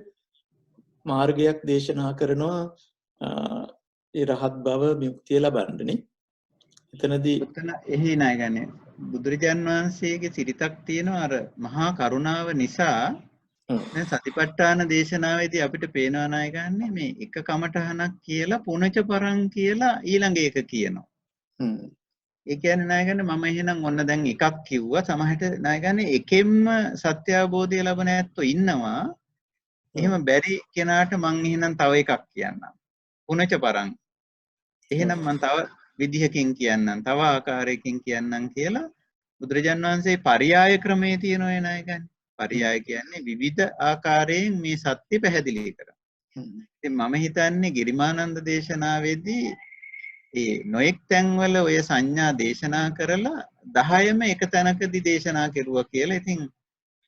මාර්ගයක් දේශනා කරනවා ඒ රහත් බව මුක්තිය ලබන්නනේ. එතනදී එතන එහි නායකනේ බුදුරජාන් වහන්සේගේ සිරිතක් තියෙනවා අර මහා කරුණාව නිසා දැන් සතිපට්ඨාන දේශනාවේදී අපිට පේනවා නායකන්නේ මේ එක කමඨහනක් කියලා පුනච පරං කියලා ඊළඟ එක කියනවා. ඒ කියන්නේ නායකයන් මම එහෙනම් ඔන්න දැන් එකක් කිව්වා සමහරට නායකයන් එකෙන්ම සත්‍ය අවබෝධය ලබන ඇත්තෝ ඉන්නවා. එහෙම බැරි කෙනාට මං එහෙනම් තව එකක් කියන්නම්. පුනච පරං. එහෙනම් මං තව විදිහකින් කියන්නම්, තව ආකාරයකින් කියන්නම් කියලා බුදුරජාණන් වහන්සේ පරියාය ක්‍රමයේ තියෙනවා නායකයන්. පරියාය කියන්නේ විවිධ ආකාරයෙන් මේ සත්‍ය පැහැදිලි කරනවා. ඉතින් මම හිතන්නේ ගිරිමානන්ද දේශනාවේදී ඒ නොඑක් තැන්වල ඔය සංඥා දේශනා කරලා 10ම එක තැනකදී දේශනා කෙරුවා කියලා. ඉතින්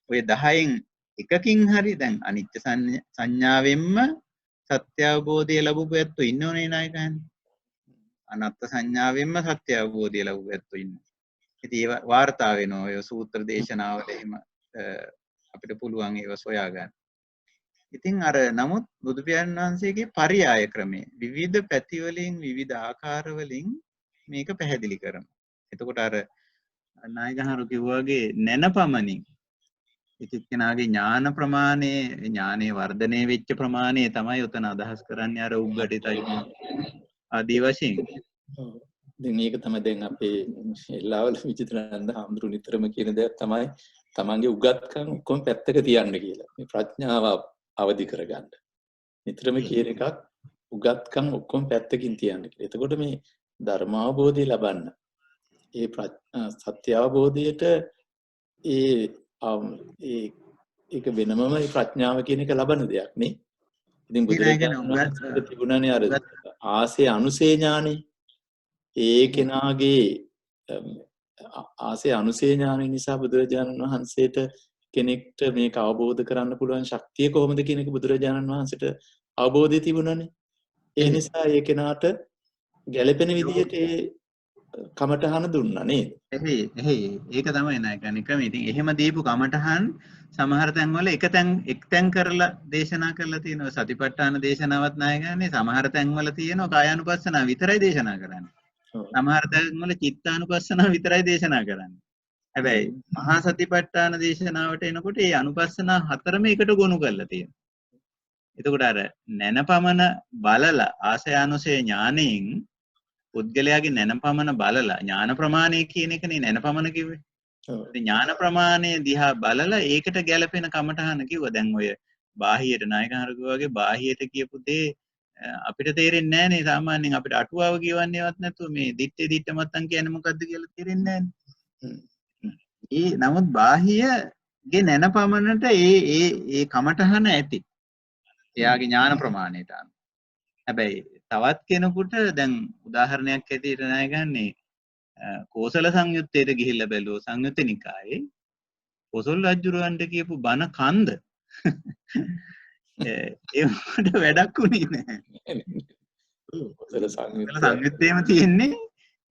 ඔය 10න් එකකින් හරි දැන් අනිත්‍ය සංඥාවෙන්ම සත්‍ය අවබෝධය ලැබුව ඇත්තෝ ඉන්නෝනේ නායකයන්. අනත්ත් සංඥාවෙන්ම සත්‍ය අවබෝධය ලැබුව ඇත්තෝ ඉන්නවා. ඉතින් ඒවා වාර්තා වෙනවා ඔය සූත්‍ර දේශනාවල එහෙම අපිට පුළුවන් ඒව සොයා ගන්න. ඉතින් අර නමුත් බුදු පියාණන් වහන්සේගේ පරියාය ක්‍රමය විවිධ පැති වලින් විවිධ ආකාර වලින් මේක පැහැදිලි කරනවා. එතකොට අර නායකහරු කිව්වාගේ නැනපමණින් එක්කෙනාගේ ඥාන ප්‍රමාණය ඥානයේ වර්ධනය වෙච්ච ප්‍රමාණය තමයි උතන අදහස් කරන්නේ අර උග්ගටිතයි ආදී වශයෙන්. දැන් මේක තමයි දැන් අපේ එල්ලාවල විචිත්‍රානන්ද හඳුරු නිතරම කියන දේ තමයි තමන්ගේ උගත්කම් ඔක්කොම පැත්තක තියන්න කියලා. මේ ප්‍රඥාව අවදි කරගන්න. නිතරම කියන එකක් උගත්කම් ඔක්කොම පැත්තකින් තියන්න කියලා. එතකොට මේ ධර්ම අවබෝධය ලබන්න. ඒ සත්‍ය අවබෝධයට ඒක වෙනමම ප්‍රඥාව කියන එක ලබන දෙයක් නේ. ඉතින් බුදුරජාණන් වහන්සේට තිබුණානේ අර ආසේ අනුසේ ඥානෙ. ඒ කෙනාගේ ආසේ අනුසේ ඥානෙ නිසා බුදුරජාණන් වහන්සේට කෙනෙක්ට මේක අවබෝධ කරන්න පුළුවන් ශක්තිය කොහොමද කියන එක බුදුරජාණන් වහන්සේට අවබෝධය තිබුණානේ. ඒ නිසා ඒ කෙනාට ගැළපෙන විදිහට ඒ කමඨහන දුන්නා නේද? එහේ ඒක තමයි නායකයන් ක්‍රමය. ඉතින් එහෙම දීපු කමඨහන් සමහර තැන්වල එක් තැන් කරලා දේශනා කරලා තියෙනවා. සතිපට්ඨාන දේශනාවත් නායකයන්නේ සමහර තැන්වල තියෙනවා කායානුපස්සනාව විතරයි දේශනා කරන්නේ. සමහර තැන්වල චිත්තානුපස්සනාව විතරයි දේශනා කරන්නේ. හැබැයි මහා සතිපට්ඨාන දේශනාවට එනකොට මේ අනුපස්සනා හතරම එකට ගොනු කරලා තියෙනවා. එතකොට අර නැනපමන බලලා ආසයානුසේ ඥාණයෙන් පුද්ගලයාගේ නැනපමන බලලා ඥාන ප්‍රමාණය කියන එකනේ නැනපමන කිව්වේ. ඥාන ප්‍රමාණය දිහා බලලා ඒකට ගැළපෙන කමඨහන කිව්වා. දැන් ඔය බාහියට නායකහරු වගේ බාහියට කියපු දේ අපිට තේරෙන්නේ නැහැ නේ. සාමාන්‍යයෙන් අපිට අටුවාව කියවන්නේවත් නැතුව මේ දිත්තේ මත්තන් කියන්නේ මොකද්ද කියලා තේරෙන්නේ නැහැ. නමුත් බාහියගේ නැනපමනට ඒ කමඨහන ඇති. එයාගේ ඥාන ප්‍රමාණයට අනුව. හැබැයි තවත් කෙනෙකුට දැන් උදාහරණයක් ඇටියට නායකන්නේ කෝසල සංයුත්තේට ගිහිල්ලා බැලුවෝ සංයුත්ත නිකායේ කොසල් රජුරවන්ට කියපු බණ කන්ද ඒකට වැඩක් උනේ නැහැ. කොසල සංයුත්තේම තියෙන්නේ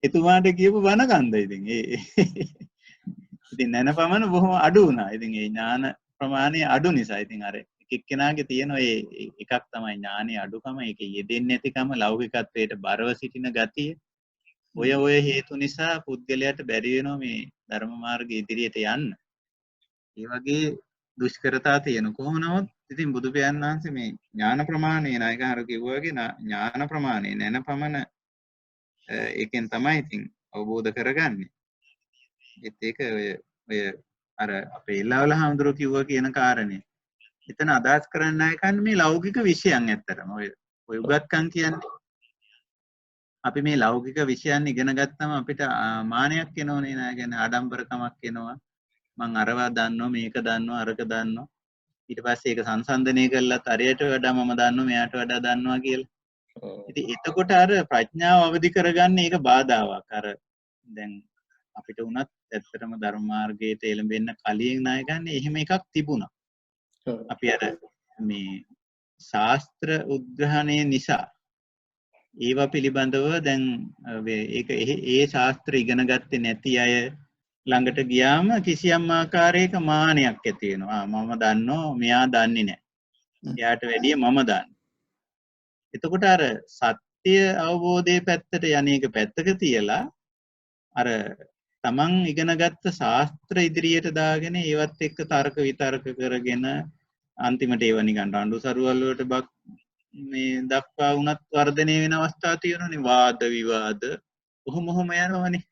එතුමාට කියපු බණ කන්ද. ඉතින් නැනපමණ බොහොම අඩු වුණා. ඉතින් ඒ ඥාන ප්‍රමාණය අඩු නිසා ඉතින් අර එක්කෙනාගේ තියෙන ඒ එකක් තමයි ඥානයේ අඩුකම. ඒක යෙදෙන්නේ නැතිකම, ලෞකිකත්වයට බරව සිටින ගතිය. ඔය හේතු නිසා පුද්ගලයාට බැරි වෙනවා මේ ධර්ම මාර්ගයේ ඉදිරියට යන්න. ඒ වගේ දුෂ්කරතා තියෙන. කොහොම නමුත් ඉතින් බුදු පියාණන් වහන්සේ මේ ඥාන ප්‍රමාණය නායකහරු කිව්වා වගේ ඥාන ප්‍රමාණය නැනපමණ ඒකෙන් තමයි ඉතින් අවබෝධ කරගන්නේ. ඒක ඔය අර අපේ ඉල්ලාවල හඳුරු කිව්වා කියන කාරණේ. එතන අදහස් කරන්න නායකයන් මේ ලෞකික විෂයන් ඇත්තටම ඔය උගත්කම් කියන්නේ අපි මේ ලෞකික විෂයන් ඉගෙන ගත්තම අපිට මානයක් එනෝනේ නායකයන් ආඩම්බරකමක් එනවා. මං අරවා දන්නවා මේක දන්නවා අරක දන්නවා. ඊට පස්සේ ඒක සංසන්දනය කළාත් අරයට වඩා මම දන්නවා මෙයාට වඩා දන්නවා කියලා. ඉතින් එතකොට අර ප්‍රඥාව අවදි කරගන්න ඒක බාධාවක්. අර දැන් අපිට උනත් ඇත්තටම ධර්ම මාර්ගයට එළඹෙන්න කලින් නායකයන් එහෙම එකක් තිබුණා. අපි අර මේ ශාස්ත්‍ර උද්ග්‍රහණය නිසා ඒවා පිළිබඳව දැන් ඒක ඒ ශාස්ත්‍ර ඉගෙන ගත්තේ නැති අය ළඟට ගියාම කිසියම් ආකාරයක මානයක් ඇති වෙනවා. මම දන්නවා මෙයා දන්නේ නැහැ. එයාට වැඩිය මම දන්නවා. එතකොට අර සත්‍ය අවබෝධයේ පැත්තට යන්නේක පැත්තක තියලා අර තමන් ඉගෙනගත්ත ශාස්ත්‍ර ඉදිරියට දාගෙන ඒවත් එක්ක තර්ක විතර්ක කරගෙන අන්තිමට ඒව නිකන් රණ්ඩු සරුවල් වලට මේ දක්වා වුණත් වර්ධනය වෙන අවස්ථා තියෙනනේ. වාද විවාද කොහොම යනවනේ.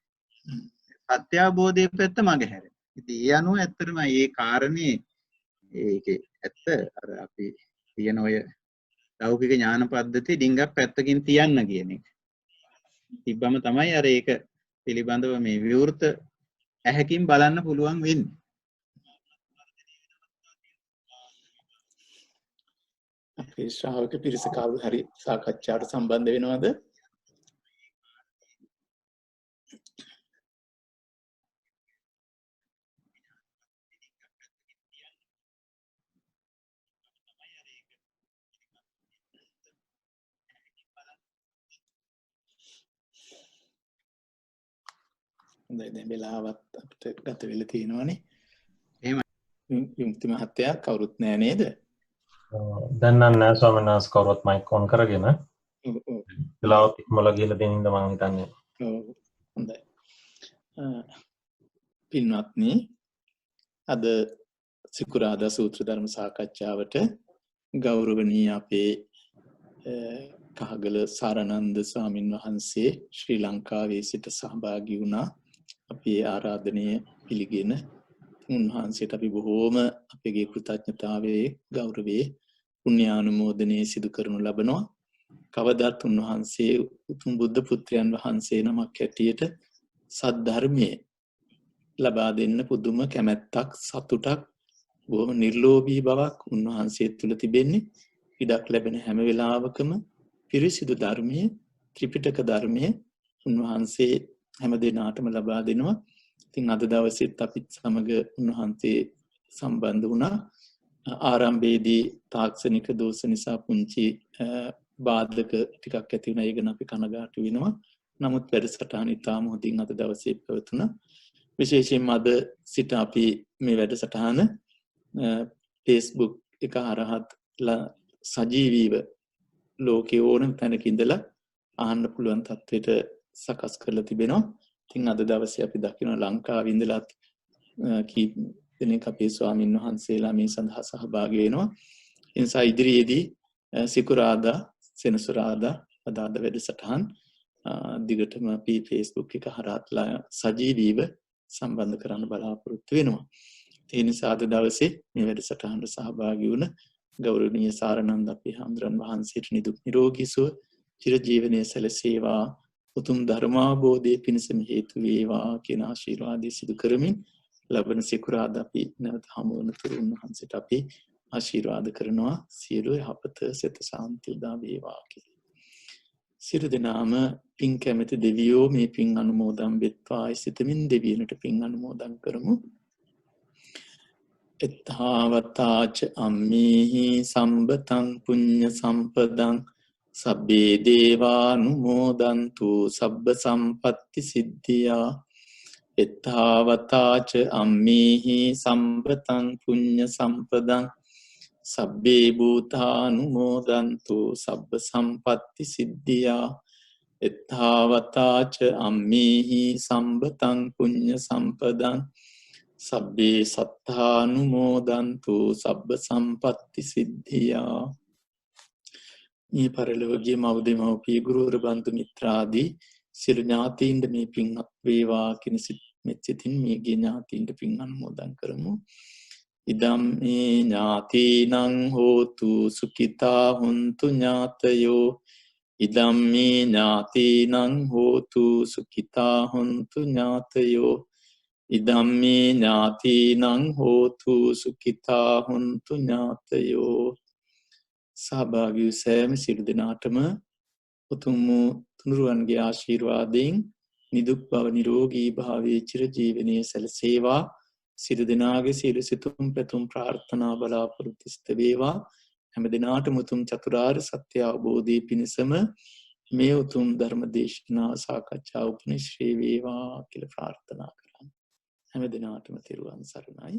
සත්‍ය අවබෝධයේ පැත්ත මගහැරෙන. ඉතින් ඒ අනුව ඇත්තටම මේ කාරණේ ඒකේ ඇත්ත අර අපි තියෙන ඔය ලෞකික ඥාන පද්ධතිය ඩිංගක් පැත්තකින් තියන්න කියන එක. තිබ්බම තමයි අර ඒක පිළිබඳව මේ විවෘත ඇහැකින් බලන්න පුළුවන් වෙන්නේ. අපේ ශ්‍රාවක පිරිස කවුරු හරි සාකච්ඡාවට සම්බන්ධ වෙනවද? හොඳයි දැන් වෙලාවත් අපිට ගත වෙලා තියෙනවානේ. එහෙම යුක්ති මහත්තයා කවුරුත් නෑ නේද? දැන් නම් නෑ ස්වාමීන් වහන්සේ කවුරුත් මයික් ඔන් කරගෙන ඔව් ඔව්. වෙලාවත් ඉක්මවලා ගිහලා දෙන ඉඳ මම හිතන්නේ. ඔව් හොඳයි. පින්වත්නි අද සිකුරාදා සූත්‍ර ධර්ම සාකච්ඡාවට ගෞරවනීය අපේ කහගල සාරානන්ද ස්වාමින් වහන්සේ ශ්‍රී ලංකාවේ සිට සහභාගී වුණා. අපි ආරාධනය පිළිගෙන උන්වහන්සේට අපි බොහෝම අපගේ කෘතඥතාවයේ ගෞරවයේ පුණ්‍යානුමෝදනය සිදු කරනු ලබනවා. කවදාත් උන්වහන්සේ උතුම් බුද්ධ පුත්‍රයන් වහන්සේ නමක් හැටියට සද්ධර්මයේ ලබා දෙන්න පුදුම කැමැත්තක් සතුටක් බොහොම නිර්ලෝභී බවක් උන්වහන්සේ තුළ තිබෙන්නේ. ඉඩක් ලැබෙන හැම වෙලාවකම පිරිසිදු ධර්මයේ ත්‍රිපිටක ධර්මයේ උන්වහන්සේ හැම දිනාටම ලබා දෙනවා. ඉතින් අද දවසෙත් අපිත් සමග උන්වහන්සේ සම්බන්ධ වුණා. ආරම්භයේදී තාක්ෂණික දෝෂ නිසා පුංචි බාධක ටිකක් ඇති වුණා. ඒක ගැන අපි කනගාටු වෙනවා. නමුත් වැඩසටහන ඉතාම හොඳින් අද දවසේ පැවතුණා. විශේෂයෙන්ම අද සිට අපි මේ වැඩසටහන Facebook එක හරහත් සජීවීව ලෝකයේ ඕනම තැනක ඉඳලා අහන්න පුළුවන් තත්ත්වයට සකස් කරලා තිබෙනවා. ඉතින් අද දවසේ අපි දකින ලංකාවේ ඉඳලත් කීප දෙනෙක් අපේ ස්වාමින් වහන්සේලා මේ සඳහා සහභාගී වෙනවා. ඒ නිසා ඉදිරියේදී සිකුරාදා සෙනසුරාදා අද වැඩසටහන් දිගටම අපි Facebook එක හරහත් සජීවීව සම්බන්ධ කරන්න බලාපොරොත්තු වෙනවා. ඒ නිසා අද දවසේ මේ වැඩසටහනට සහභාගී වුණ ගෞරවනීය සාරානන්ද අපේ හාමුදුරන් වහන්සේට නිදුක් නිරෝගී සුව චිරජීවනයේ සැලසේවා උතුම් ධර්මාභෝධයේ පිණසම හේතු වේවා කියන ආශිර්වාදය සිදු කරමින් ලබන සිකුරාදා අපි නැවත හමු වන තුරු උන්වහන්සේට අපි ආශිර්වාද කරනවා සියලු යහපත සෙත සාන්ති උදා වේවා කියලා. සියලු දෙනාම පින් කැමැති දෙවියෝ මේ පින් අනුමෝදන් වෙත්වා සිතමින් දෙවියන්ට පින් අනුමෝදන් කරමු. එත්තාවතාච අම්මේහි සම්බතං පුඤ්ඤ සම්පදං සබ්බේ දේවානුමෝදන්තු සබ්බ සම්පත්ති සිද්ධියා. එත්තාවතාච අම්මේහි සම්බතං පුඤ්ඤ සම්පදං සබ්බේ භූතානුමෝදන්තු සබ්බ සම්පත්ති සිද්ධියා. එත්තාවතාච අම්මේහි සම්බතං පුඤ්ඤ සම්පදං සබ්බේ සත්තානුමෝදන්තු සබ්බ සම්පත්ති සිද්ධියා. මේ පරලෝකීය මව්දෙමව්පිය ගුරුවර බන්දු මිත්‍රාදී සියලු ඥාතීන්ට මේ පින් වේවා කියන මෙත්සිතින් මේ ඥාතීන්ට පින් අනුමෝදන් කරමු. ඉදම් මේ ඥාතීනං හෝතු සුඛිතා හුන්තු ඥාතයෝ. ඉදම් මේ ඥාතීනං හෝතු සුඛිතා හුන්තු ඥාතයෝ. ඉදම් මේ ඥාතීනං හෝතු සුඛිතා හුන්තු ඥාතයෝ. සහභාගී සෑම සියලු දෙනාටම උතුම් තුනුරුවන්ගේ ආශිර්වාදයෙන් නිදුක් බව නිරෝගී භාවයේ චිරජීවනයේ සැලසේවා. සියලු දෙනාගේ සියලු සිතුම් පැතුම් ප්‍රාර්ථනා බලාපොරොත්තු සිත වේවා. හැම දිනාටම උතුම් චතුරාර්ය සත්‍ය අවබෝධයේ පිණසම මේ උතුම් ධර්ම දේශනා සාකච්ඡා උපනිශ්‍රේ වේවා කියලා ප්‍රාර්ථනා කරමු. හැම දිනාටම තෙරුවන් සරණයි.